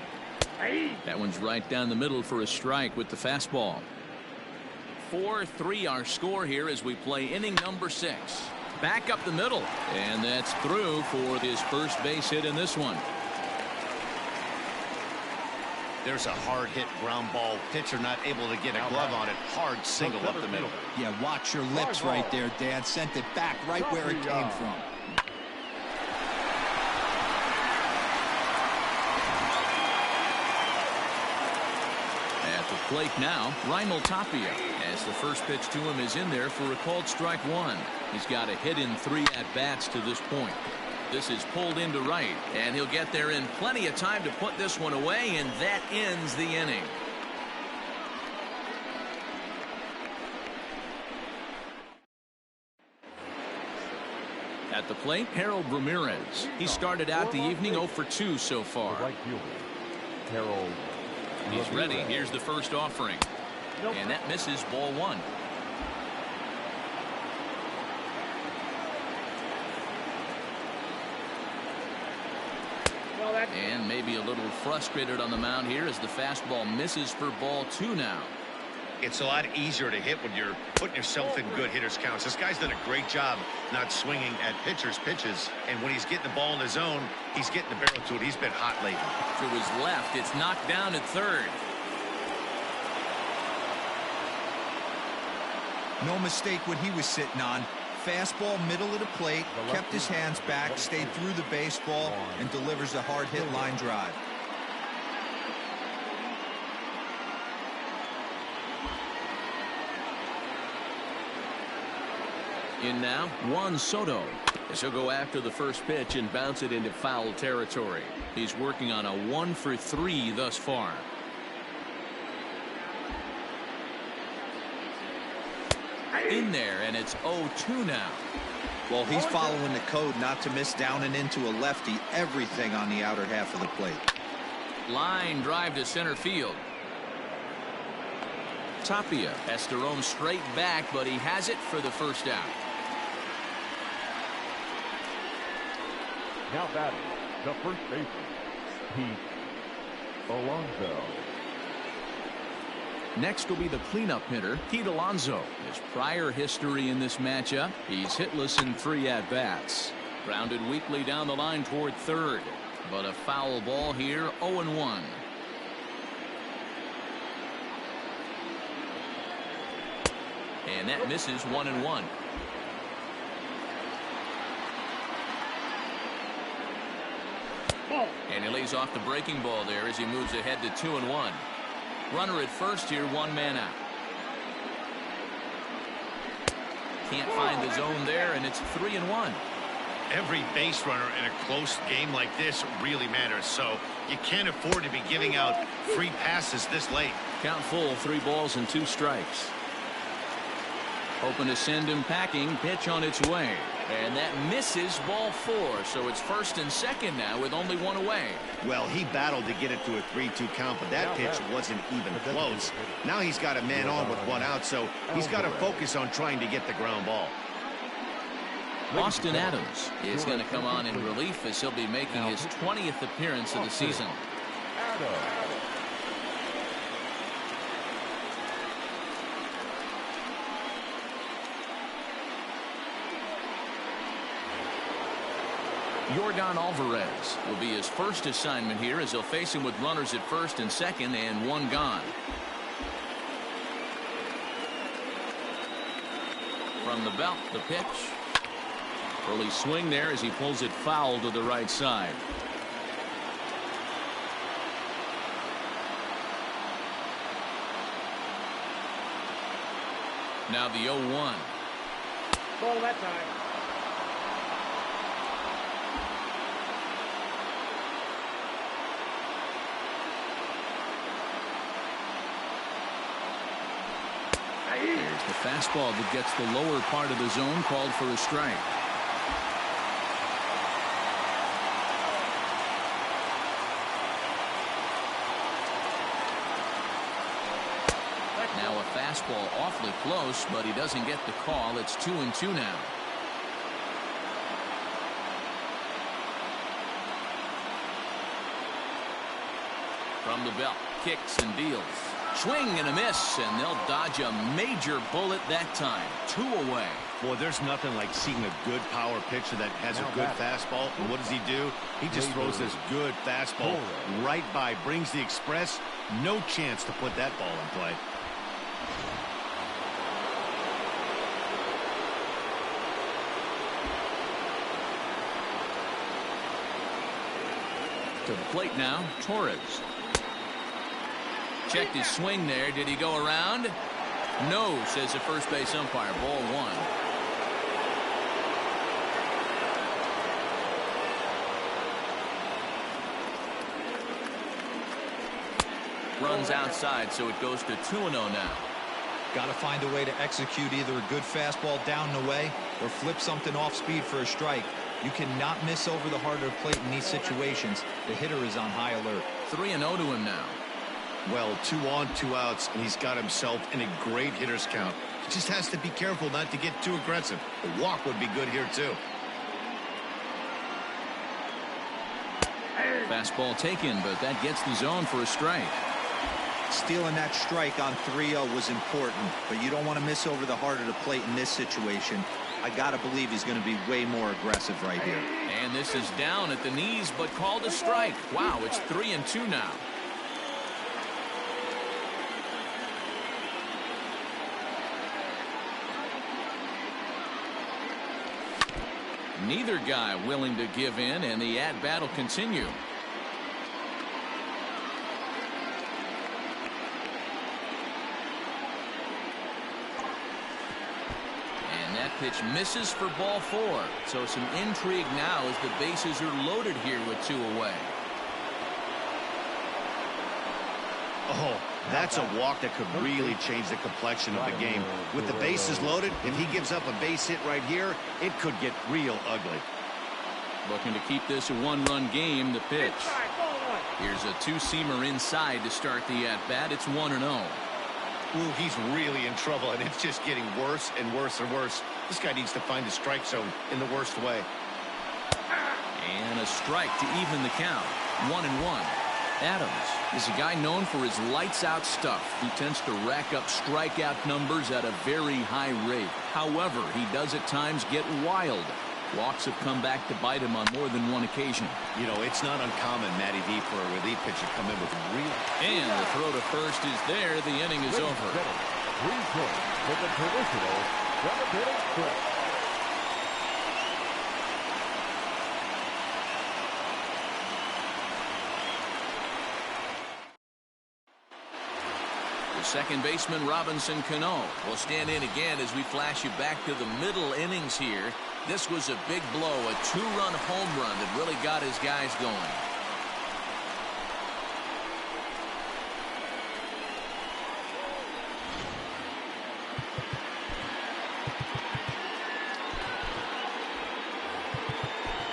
Speaker 1: That one's right down the middle for a strike with the fastball. 4-3 our score here as we play inning number 6. Back up the middle, and that's through for his first base hit in this one.
Speaker 2: There's a hard hit ground ball. Pitcher not able to get a glove on it. Hard single up the middle.
Speaker 3: Yeah, watch your lips right there, Dan. Sent it back right where it came from.
Speaker 1: At the plate now, Raimel Tapia, as the first pitch to him is in there for a called strike one. He's got a hit in 3 at-bats to this point. This is pulled into right, and he'll get there in plenty of time to put this one away, and that ends the inning. At the plate, Harold Ramirez. He started out the evening 0 for 2 so far.
Speaker 4: Right fielder, Harold.
Speaker 1: He's ready. Here's the first offering. And that misses, ball 1. And maybe a little frustrated on the mound here as the fastball misses for ball 2 now.
Speaker 2: It's a lot easier to hit when you're putting yourself in good hitters counts. This guy's done a great job not swinging at pitchers' pitches. And when he's getting the ball in his zone, he's getting the barrel to it. He's been hot lately.
Speaker 1: To his left, it's knocked down at third.
Speaker 3: No mistake what he was sitting on. Fastball middle of the plate, kept his hands back, stayed through the baseball, and delivers a hard hit line drive.
Speaker 1: In now, Juan Soto. As he'll go after the first pitch and bounce it into foul territory. He's working on a 1 for 3 thus far. In there, and it's 0-2 now.
Speaker 3: Well, he's following the code not to miss down and into a lefty. Everything on the outer half of the plate.
Speaker 1: Line drive to center field. Tapia has to roam straight back, but he has it for the first out.
Speaker 4: Now batting, the first baseman, Pete Alonso.
Speaker 1: Next will be the cleanup hitter, Pete Alonso. His prior history in this matchup, he's hitless in 3 at-bats. Grounded weakly down the line toward third. But a foul ball here, 0-1. And that misses, 1-1. And he lays off the breaking ball there as he moves ahead to 2-1. Runner at first here, 1 man out. Can't find the zone there, and it's 3-1.
Speaker 2: Every base runner in a close game like this really matters, so you can't afford to be giving out free passes this late.
Speaker 1: Count full, 3 balls and 2 strikes. Hoping to send him packing. Pitch on its way. And that misses, ball 4. So it's first and second now with only 1 away.
Speaker 2: Well, he battled to get it to a 3-2 count, but that pitch wasn't even close. Now he's got a man on with 1 out, so he's got to focus on trying to get the ground ball.
Speaker 1: Austin Adams is going to come on in relief as he'll be making his 20th appearance of the season. Yordan Alvarez will be his first assignment here as he'll face him with runners at first and second and 1 gone. From the belt, the pitch. Early swing there as he pulls it foul to the right side. Now the 0-1.
Speaker 5: Ball that time.
Speaker 1: There's the fastball that gets the lower part of the zone, called for a strike. Now a fastball awfully close, but he doesn't get the call. It's 2-2 now. From the belt, kicks and deals. Swing and a miss, and they'll dodge a major bullet that time. 2 away.
Speaker 2: Boy, there's nothing like seeing a good power pitcher that has a good fastball. And what does he do? He just throws this good fastball right by, brings the express. No chance to put that ball in play.
Speaker 1: To the plate now, Torres. Checked his swing there. Did he go around? No, says the first base umpire. Ball 1. Runs outside, so it goes to 2-0 now.
Speaker 3: Got to find a way to execute either a good fastball down and away or flip something off speed for a strike. You cannot miss over the heart of the plate in these situations. The hitter is on high alert.
Speaker 1: 3-0 to him now.
Speaker 2: Well, 2 on, 2 outs, and he's got himself in a great hitter's count. He just has to be careful not to get too aggressive. A walk would be good here, too.
Speaker 1: Fastball taken, but that gets the zone for a strike.
Speaker 3: Stealing that strike on 3-0 was important, but you don't want to miss over the heart of the plate in this situation. I got to believe he's going to be way more aggressive right here.
Speaker 1: And this is down at the knees, but called a strike. Wow, it's 3-2 now. Neither guy willing to give in, and the at-bat will continue. And that pitch misses for ball 4. So some intrigue now as the bases are loaded here with 2 away.
Speaker 2: Oh, that's a walk that could really change the complexion of the game. With the bases loaded, if he gives up a base hit right here, it could get real ugly.
Speaker 1: Looking to keep this a 1-run game. The pitch. Here's a 2-seamer inside to start the at-bat. It's 1-0.
Speaker 2: Ooh, he's really in trouble, and it's just getting worse and worse and worse. This guy needs to find the strike zone in the worst way.
Speaker 1: And a strike to even the count. 1-1. Adams is a guy known for his lights-out stuff. He tends to rack up strikeout numbers at a very high rate. However, he does at times get wild. Walks have come back to bite him on more than one occasion.
Speaker 2: You know, it's not uncommon, Matty V, for a relief pitcher to come in with real...
Speaker 1: And the throw to first is there. The inning is over.
Speaker 4: 3 points for the traditional seventh-inning stretch.
Speaker 1: Second baseman Robinson Cano will stand in again as we flash you back to the middle innings here. This was a big blow, a 2-run home run that really got his guys going.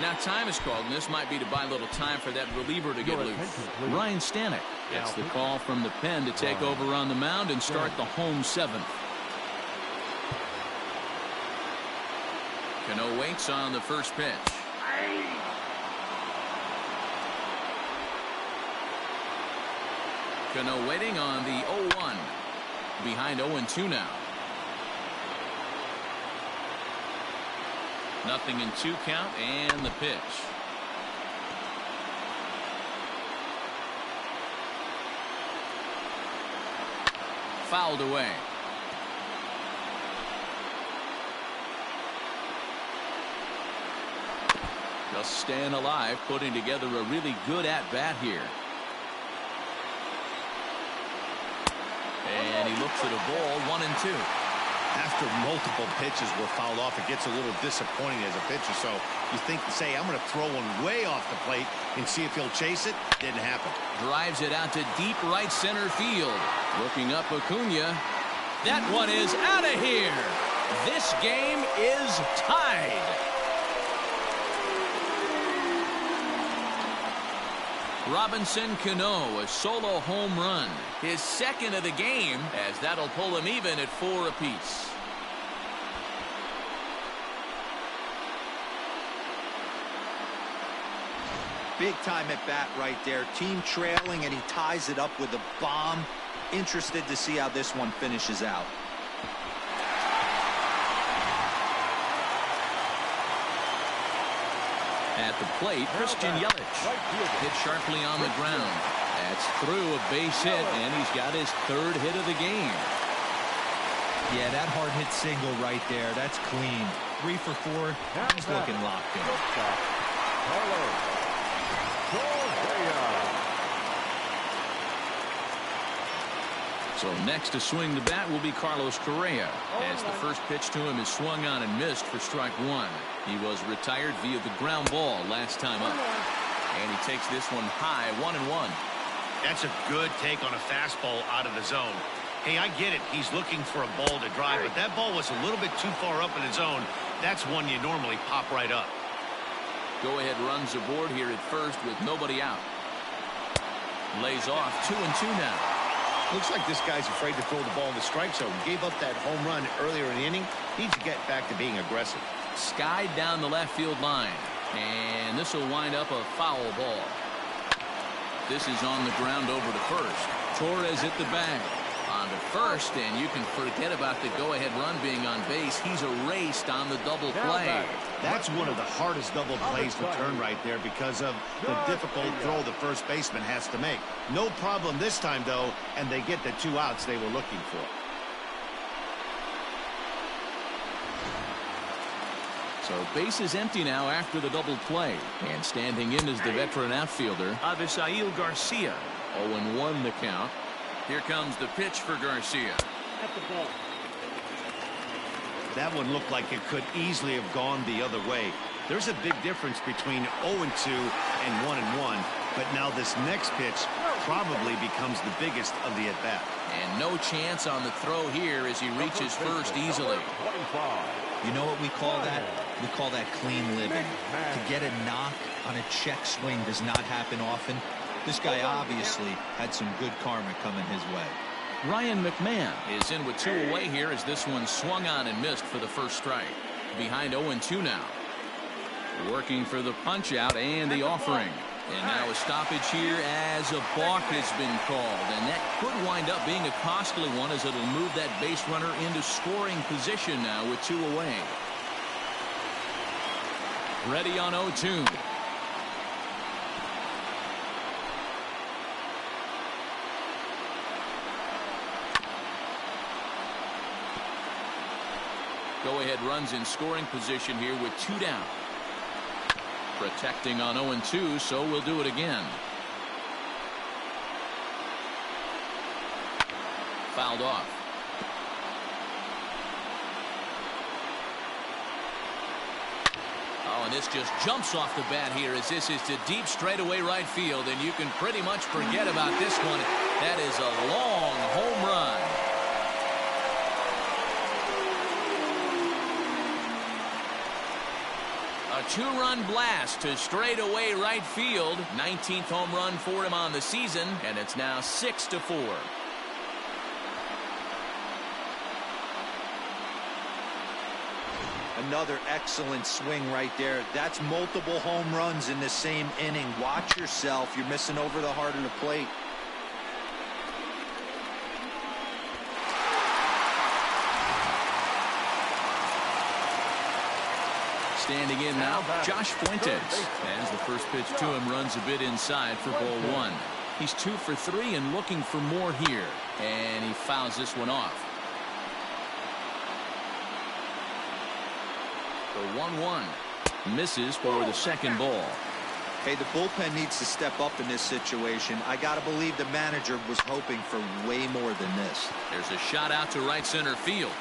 Speaker 1: Now time is called, and this might be to buy a little time for that reliever to get loose. Ryan Stanek gets the call from the pen to take over on the mound and start the home 7th. Cano waits on the first pitch. Cano waiting on the 0-1. Behind 0-2 now. Nothing in 2 count, and the pitch. Fouled away. Just staying alive, putting together a really good at-bat here. And he looks at a ball, 1-2.
Speaker 2: After multiple pitches were fouled off, it gets a little disappointing as a pitcher. So you think, say, I'm going to throw one way off the plate and see if he'll chase it. Didn't happen.
Speaker 1: Drives it out to deep right center field. Looking up Acuna. That one is out of here. This game is tied. Robinson Cano, a solo home run. His second of the game, as that'll pull him even at 4 apiece.
Speaker 3: Big time at bat right there. Team trailing, and he ties it up with a bomb. Interested to see how this one finishes out.
Speaker 1: At the plate, Christian Yelich. Hit sharply on the ground. That's through a base hit, and he's got his 3rd hit of the game.
Speaker 3: Yeah, that hard hit single right there. That's clean. 3 for 4. He's looking locked in.
Speaker 1: So next to swing the bat will be Carlos Correa, as the first pitch to him is swung on and missed for strike 1. He was retired via the ground ball last time up. And he takes this one high, 1-1.
Speaker 2: That's a good take on a fastball out of the zone. Hey, I get it. He's looking for a ball to drive, but that ball was a little bit too far up in the zone. That's one you normally pop right up.
Speaker 1: Go ahead runs aboard here at first with nobody out. Lays off 2-2 now.
Speaker 2: Looks like this guy's afraid to throw the ball in the strike zone. Gave up that home run earlier in the inning. Needs to get back to being aggressive.
Speaker 1: Skied down the left field line. And this will wind up a foul ball. This is on the ground over to first. Torres hit the bag. On to first, and you can forget about the go-ahead run being on base. He's erased on the double play.
Speaker 2: That's one of the hardest double plays to turn right there because of the difficult throw the first baseman has to make. No problem this time, though, and they get the 2 outs they were looking for.
Speaker 1: So base is empty now after the double play. And standing in is the veteran outfielder, Avisail Garcia. 0-1 the count. Here comes the pitch for Garcia.
Speaker 5: At the ball.
Speaker 2: That one looked like it could easily have gone the other way. There's a big difference between 0-2 and 1-1, but now this next pitch probably becomes the biggest of the at-bat.
Speaker 1: And no chance on the throw here as he reaches first easily.
Speaker 3: You know what we call that? We call that clean living. To get a knock on a check swing does not happen often. This guy obviously had some good karma coming his way.
Speaker 1: Ryan McMahon is in with 2 away here as this one swung on and missed for the first strike. Behind 0-2 now. Working for the punch out and the offering. And now a stoppage here as a balk has been called. And that could wind up being a costly one as it'll move that base runner into scoring position now with 2 away. Ready on 0-2. Go-ahead runs in scoring position here with 2 down. Protecting on 0-2, so we'll do it again. Fouled off. Oh, and this just jumps off the bat here as this is to deep straightaway right field, and you can pretty much forget about this one. That is a long home run. A 2-run blast to straightaway right field. 19th home run for him on the season, and it's now 6-4.
Speaker 3: Another excellent swing right there. That's multiple home runs in the same inning. Watch yourself. You're missing over the heart of the plate.
Speaker 1: Standing in now, Josh Fuentes. As the first pitch to him runs a bit inside for ball 1. He's 2 for 3 and looking for more here. And he fouls this one off. The 1-1. Misses for the second ball.
Speaker 3: Hey, the bullpen needs to step up in this situation. I got to believe the manager was hoping for way more than this.
Speaker 1: There's a shot out to right center field.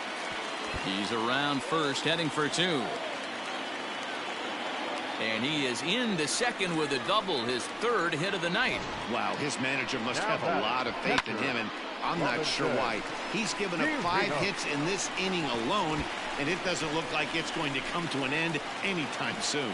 Speaker 1: He's around first, heading for two. And he is into second with a double, his third hit of the night.
Speaker 2: Wow, his manager must have a lot of faith in him, and I'm not sure why. He's given up 5 hits in this inning alone, and it doesn't look like it's going to come to an end anytime soon.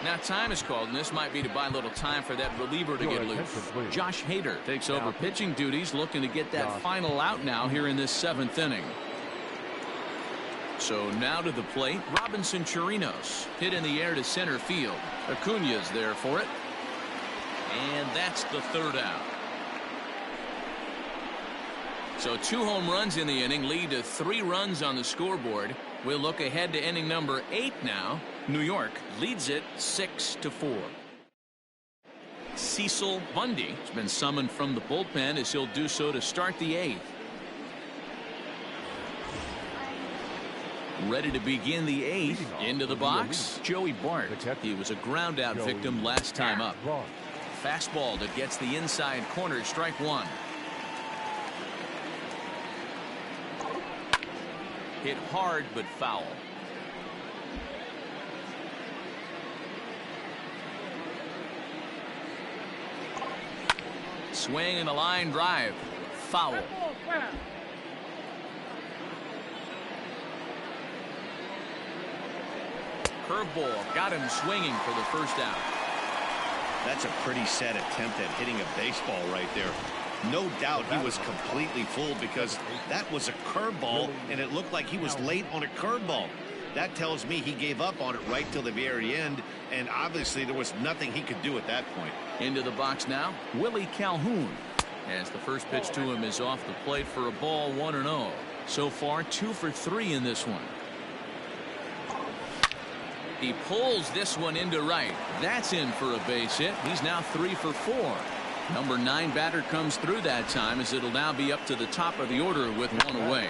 Speaker 1: Now time is called, and this might be to buy a little time for that reliever to get loose. Josh Hader takes over pitching duties, looking to get that final out now here in this 7th inning. So now to the plate, Robinson Chirinos. Hit in the air to center field. Acuna's there for it. And that's the 3rd out. So 2 home runs in the inning lead to 3 runs on the scoreboard. We'll look ahead to inning number 8 now. New York leads it 6-4. Cecil Bundy has been summoned from the bullpen as he'll do so to start the 8th. Ready to begin the 8th. Into the box, Joey Bart. He was a ground out victim last time up. Fastball that gets the inside corner, strike 1. Hit hard but foul. Swing and a line drive. Foul. Curveball got him swinging for the 1st out.
Speaker 2: That's a pretty sad attempt at hitting a baseball right there. No doubt he was completely fooled because that was a curveball, and it looked like he was late on a curveball. That tells me he gave up on it right till the very end, and obviously there was nothing he could do at that point.
Speaker 1: Into the box now, Willie Calhoun. As the first pitch to him is off the plate for a ball, 1-0. So far 2 for 3 in this one. He pulls this one into right. That's in for a base hit. He's now 3 for 4. Number 9 batter comes through that time as it'll now be up to the top of the order with 1 away.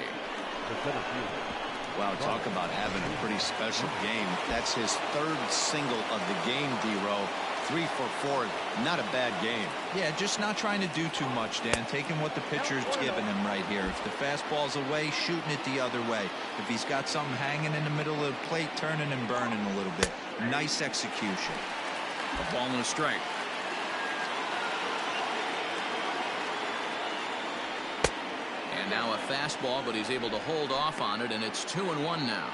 Speaker 2: Wow, talk about having a pretty special game. That's his 3rd single of the game, D-Row. 3 for 4. Not a bad game.
Speaker 3: Yeah, just not trying to do too much, Dan. Taking what the pitcher's giving him right here. If the fastball's away, shooting it the other way. If he's got something hanging in the middle of the plate, turning and burning a little bit. Nice execution.
Speaker 1: A ball and a strike. And now a fastball, but he's able to hold off on it, and it's 2-1 now.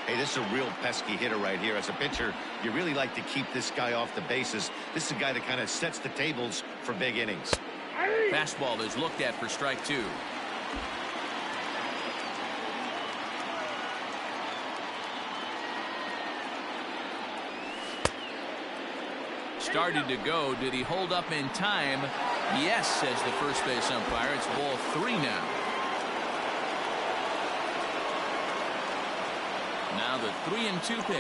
Speaker 2: Hey, this is a real pesky hitter right here. As a pitcher, you really like to keep this guy off the bases. This is a guy that kind of sets the tables for big innings.
Speaker 1: Fastball is looked at for strike 2. Started to go. Did he hold up in time? Yes, says the first base umpire. It's ball 3 now. Now the 3-2 pitch.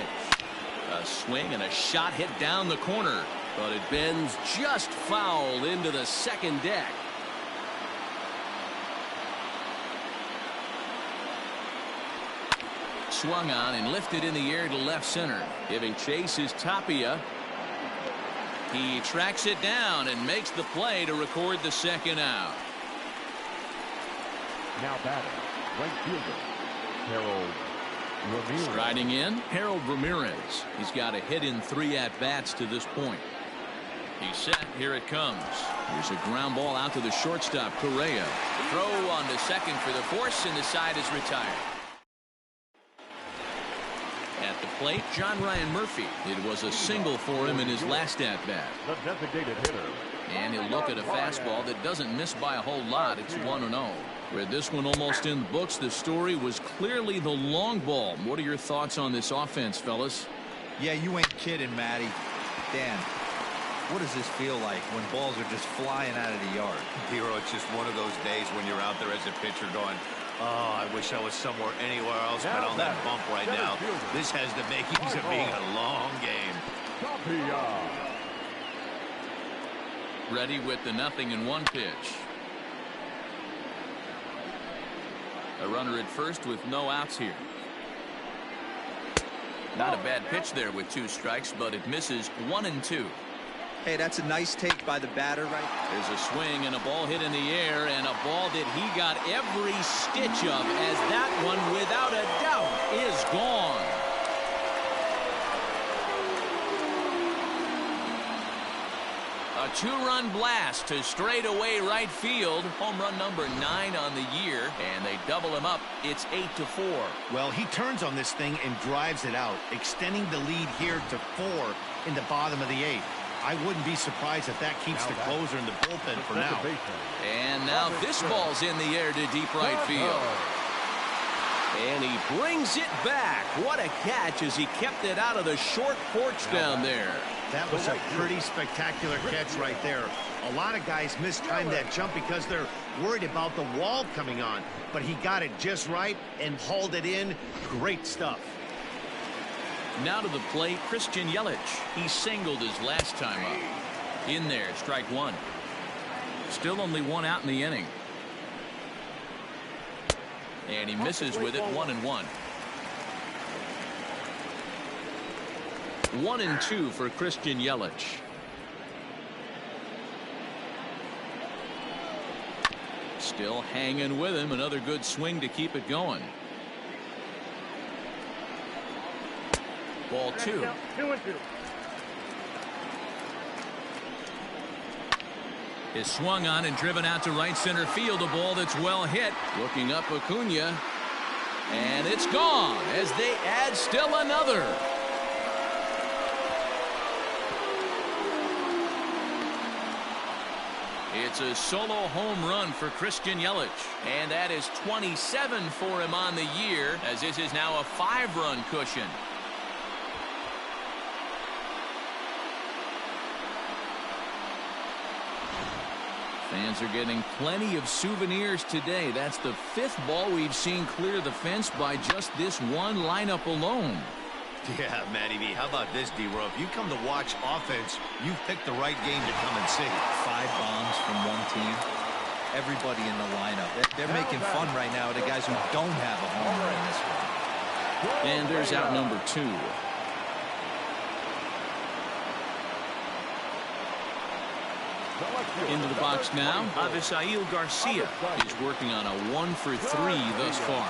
Speaker 1: A swing and a shot hit down the corner, but it bends just foul into the second deck. Swung on and lifted in the air to left center. Giving chase is Tapia. He tracks it down and makes the play to record the 2nd out.
Speaker 4: Now batting, right fielder, Harold Ramirez.
Speaker 1: Striding in, Harold Ramirez. He's got a hit in 3 at-bats to this point. He's set. Here it comes. Here's a ground ball out to the shortstop, Correa. Throw on to second for the force, and the side is retired. At the plate, John Ryan Murphy. It was a single for him in his last at-bat.
Speaker 4: The designated hitter.
Speaker 1: And he'll look at a fastball that doesn't miss by a whole lot. It's 1-0. With this one almost in the books, the story was clearly the long ball. What are your thoughts on this offense, fellas?
Speaker 3: Yeah, you ain't kidding, Matty. Dan, what does this feel like when balls are just flying out of the yard?
Speaker 2: Hero, it's just one of those days when you're out there as a pitcher going, oh, I wish I was somewhere anywhere else but on that bump right now. This has the makings of being a long game.
Speaker 1: Ready with the 0-1 pitch. A runner at first with no outs here. Not a bad pitch there with 2 strikes, but it misses 1-2.
Speaker 3: Hey, that's a nice take by the batter, right?
Speaker 1: There's a swing and a ball hit in the air, and a ball that he got every stitch of, as that one, without a doubt, is gone. A 2-run blast to straightaway right field. Home run number 9 on the year, and they double him up. It's 8-4.
Speaker 2: Well, he turns on this thing and drives it out, extending the lead here to 4 in the bottom of the 8th. I wouldn't be surprised if that keeps the closer in the bullpen for now.
Speaker 1: And now this ball's in the air to deep right field. And he brings it back. What a catch as he kept it out of the short porch down there.
Speaker 2: That was a pretty spectacular catch right there. A lot of guys mistime that jump because they're worried about the wall coming on. But he got it just right and hauled it in. Great stuff.
Speaker 1: Now to the plate, Christian Yelich. He singled his last time up. In there, strike 1. Still only 1 out in the inning. And he misses with it, 1-1. 1-2 for Christian Yelich. Still hanging with him. Another good swing to keep it going. Ball 2.
Speaker 5: 2-2.
Speaker 1: Is swung on and driven out to right center field. A ball that's well hit. Looking up Acuna. And it's gone as they add still another. It's a solo home run for Christian Yelich. And that is 27 for him on the year, as this is now a 5-run cushion. Fans are getting plenty of souvenirs today. That's the 5th ball we've seen clear the fence by just this one lineup alone.
Speaker 2: Yeah, Matty V. How about this, D-Row? If you come to watch offense, you've picked the right game to come and see.
Speaker 3: 5 bombs from one team. Everybody in the lineup. They're making fun right now of the guys who don't have a home run in this one.
Speaker 1: And there's out number 2. Into the box now, Avisail Garcia is working on a 1-for-3 thus far.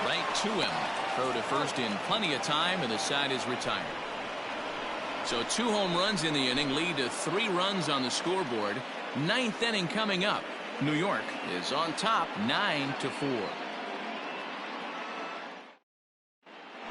Speaker 1: Right to him. Throw to first in plenty of time, and the side is retired. So 2 home runs in the inning lead to 3 runs on the scoreboard. 9th inning coming up. New York is on top 9-4.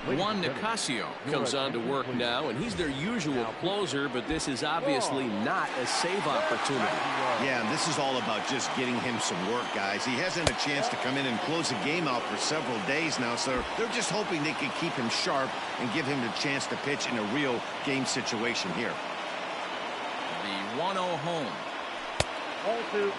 Speaker 1: Juan Nicasio comes on to work now, and he's their usual closer, but this is obviously not a save opportunity.
Speaker 2: Yeah, and this is all about just getting him some work, guys. He hasn't a chance to come in and close the game out for several days now, so they're just hoping they can keep him sharp and give him the chance to pitch in a real game situation here.
Speaker 1: The 1-0 home.
Speaker 5: Ball 2.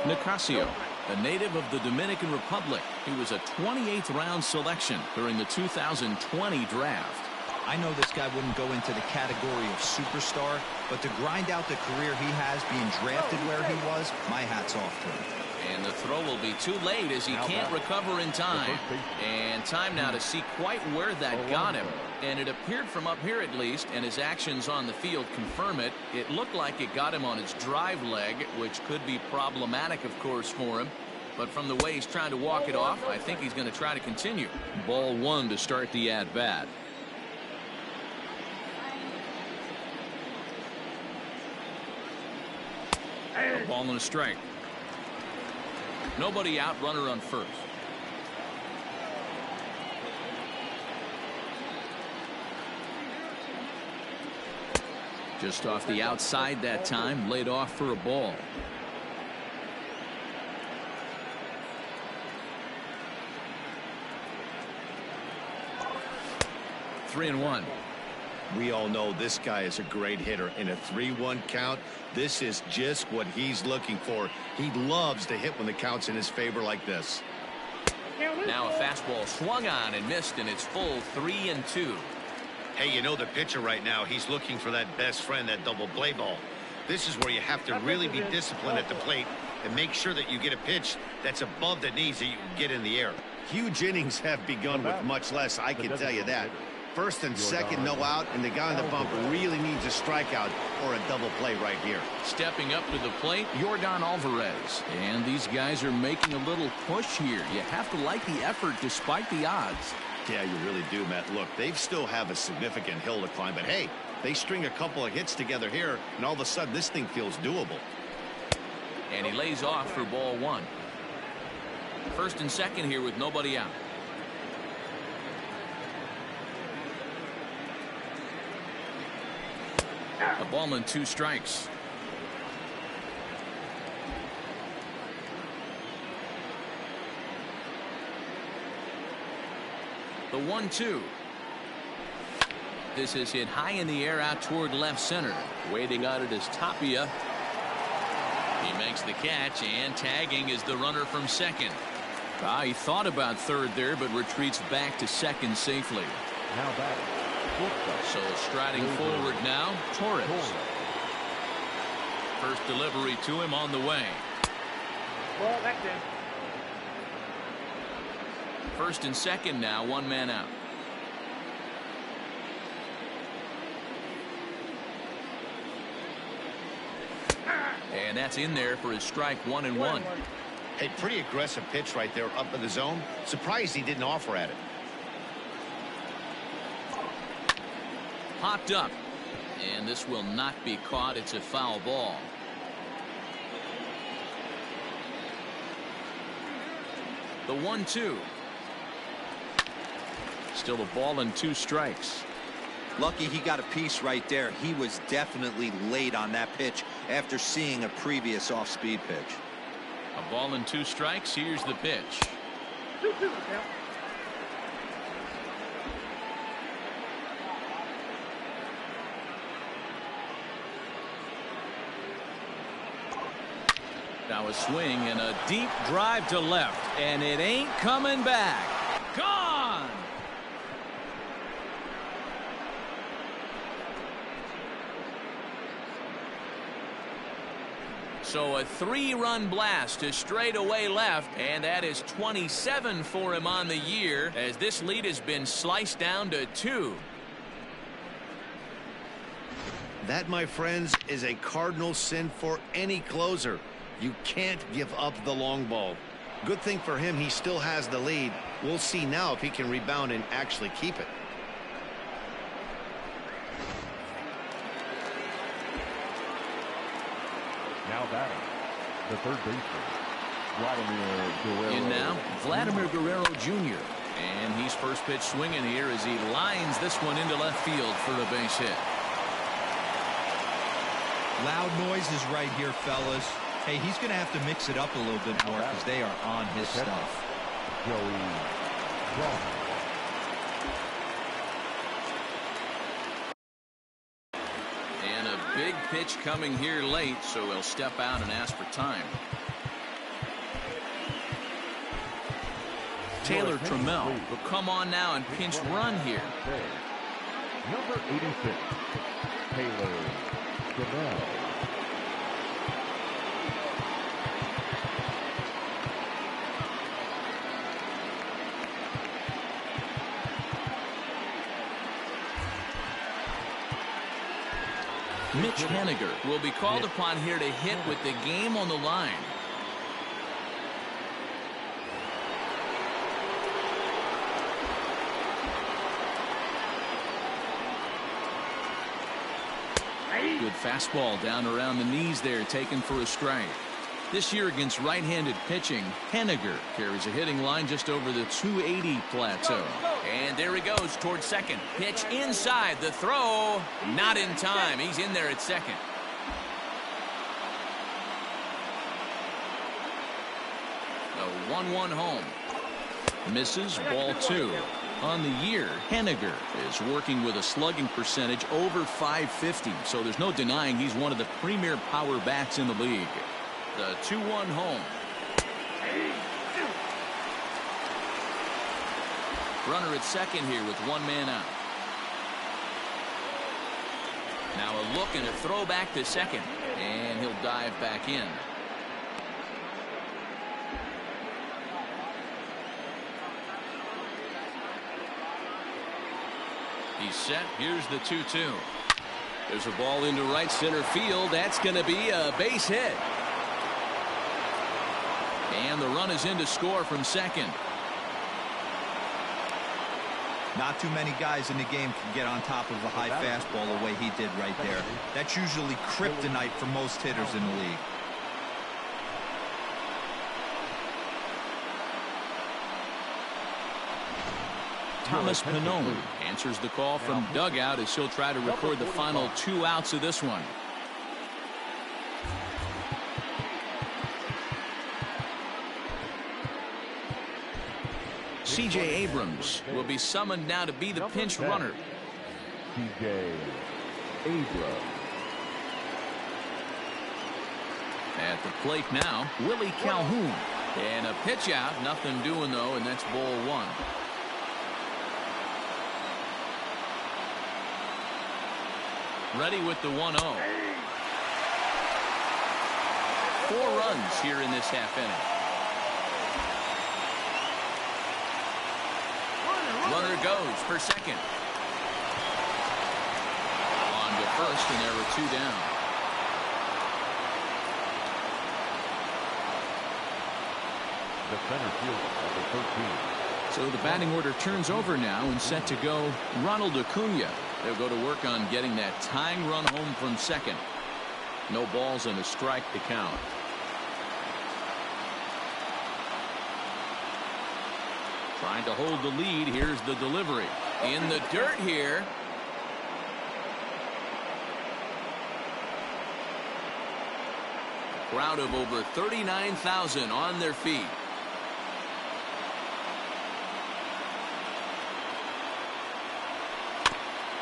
Speaker 1: Nicasio, a native of the Dominican Republic. He was a 28th round selection during the 2020 draft.
Speaker 3: I know this guy wouldn't go into the category of superstar, but to grind out the career he has being drafted where he was, my hat's off to him.
Speaker 1: And the throw will be too late as he can't recover in time. And time now to see quite where that got him. And it appeared from up here at least, and his actions on the field confirm it. It looked like it got him on his drive leg, which could be problematic, of course, for him. But from the way he's trying to walk it off, I think he's going to try to continue. Ball 1 to start the at-bat. A ball and a strike. Nobody out, runner on first. Just off the outside that time, laid off for a ball. Three and one.
Speaker 2: We all know this guy is a great hitter. In a 3-1 count, this is just what he's looking for. He loves to hit when the count's in his favor like this.
Speaker 1: Now a fastball swung on and missed, and it's full 3-2.
Speaker 2: Hey, you know the pitcher right now, he's looking for that best friend, that double play ball. This is where you have to really be disciplined at the plate and make sure that you get a pitch that's above the knees that you can get in the air. Huge innings have begun with much less, I can tell you that. First and second, no out, and the guy on the bump really needs a strikeout or a double play right here.
Speaker 1: Stepping up to the plate, Yordan Alvarez. And these guys are making a little push here. You have to like the effort despite the odds.
Speaker 2: Yeah, you really do, Matt. Look, they still have a significant hill to climb, but hey, they string a couple of hits together here, and all of a sudden this thing feels doable.
Speaker 1: And he lays off for ball one. First and second here with nobody out. A ball and 2 strikes. The 1-2. This is hit high in the air out toward left center. Waiting on it is Tapia. He makes the catch, and tagging is the runner from second. He thought about third there, but retreats back to second safely.
Speaker 4: Now back.
Speaker 1: So striding forward now, Torres. First delivery to him on the way.
Speaker 5: Ball back in.
Speaker 1: First and second now, 1 man out. And that's in there for his strike 1-1.
Speaker 2: Hey, pretty aggressive pitch right there up in the zone. Surprised he didn't offer at it.
Speaker 1: Popped up. And this will not be caught. It's a foul ball. The 1-2. Still a ball and 2 strikes.
Speaker 3: Lucky he got a piece right there. He was definitely late on that pitch after seeing a previous off-speed pitch.
Speaker 1: A ball and 2 strikes. Here's the pitch.
Speaker 5: 2-2 count.
Speaker 1: Now a swing and a deep drive to left, and it ain't coming back. Gone. So a 3-run blast to straightaway left, and that is 27 for him on the year, as this lead has been sliced down to 2.
Speaker 2: That, my friends, is a cardinal sin for any closer. You can't give up the long ball. Good thing for him, he still has the lead. We'll see now if he can rebound and actually keep it.
Speaker 4: Now batting, the third baseman, Vladimir Guerrero.
Speaker 1: In now, Vladimir Guerrero Jr. And he's first pitch swinging here as he lines this one into left field for a base hit.
Speaker 3: Loud noises right here, fellas. Hey, he's going to have to mix it up a little bit more because they are on his stuff.
Speaker 4: Joey Strong.
Speaker 1: And a big pitch coming here late, so he'll step out and ask for time. Taylor Trammell will come on now and pinch run here.
Speaker 4: Number 86, Taylor Trammell.
Speaker 1: Mitch Haniger will be called upon here to hit with the game on the line. Good fastball down around the knees there, taken for a strike. This year against right-handed pitching, Haniger carries a hitting line just over the 280 plateau. And there he goes towards second. Pitch inside. The throw not in time. He's in there at second. A 1-1 home. Misses, ball 2. On the year, Haniger is working with a slugging percentage over .550, so there's no denying he's one of the premier power bats in the league. The 2-1 home. Runner at second here with 1 man out. Now a look and a throw back to second, and he'll dive back in. He's set. Here's the 2-2. There's a ball into right center field. That's going to be a base hit. And the run is in to score from second.
Speaker 3: Not too many guys in the game can get on top of a high fastball the way he did right there. That's usually kryptonite for most hitters in the league.
Speaker 1: Thomas Pannone answers the call from dugout as he'll try to record the final 2 outs of this one. C.J. Abrams will be summoned now to be the pinch runner.
Speaker 4: C.J. Abrams.
Speaker 1: At the plate now, Willie Calhoun. And a pitch out. Nothing doing, though, and that's ball 1. Ready with the 1-0. 4 runs here in this half inning. Runner goes for second. On to first, and there were 2 down.
Speaker 4: The center fielder, number 13.
Speaker 1: So the batting order turns over now and set to go Ronald Acuna. They'll go to work on getting that tying run home from second. No balls and a strike to count. Trying to hold the lead. Here's the delivery. In the dirt here. A crowd of over 39,000 on their feet.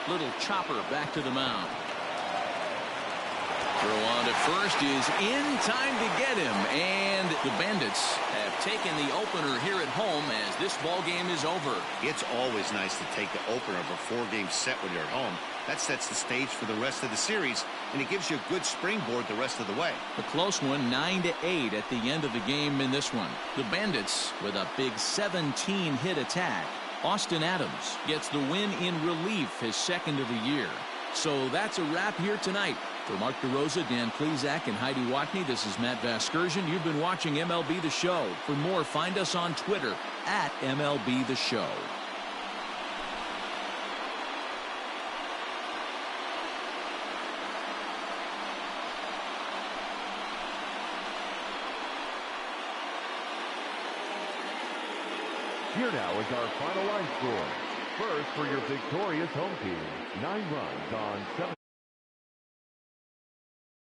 Speaker 1: Little chopper back to the mound. Throw on to first is in time to get him, and the Bandits have taken the opener here at home as this ball game is over.
Speaker 2: It's always nice to take the opener of a 4-game set when you're at home. That sets the stage for the rest of the series, and it gives you a good springboard the rest of the way.
Speaker 1: A close one, 9-8 at the end of the game in this one. The Bandits with a big 17-hit attack. Austin Adams gets the win in relief, his second of the year. So that's a wrap here tonight. For Mark DeRosa, Dan Plesac, and Heidi Watney, this is Matt Vasgersian. You've been watching MLB The Show. For more, find us on Twitter at MLB The Show.
Speaker 4: Here now is our final line score. First for your victorious home team, 9 runs on 7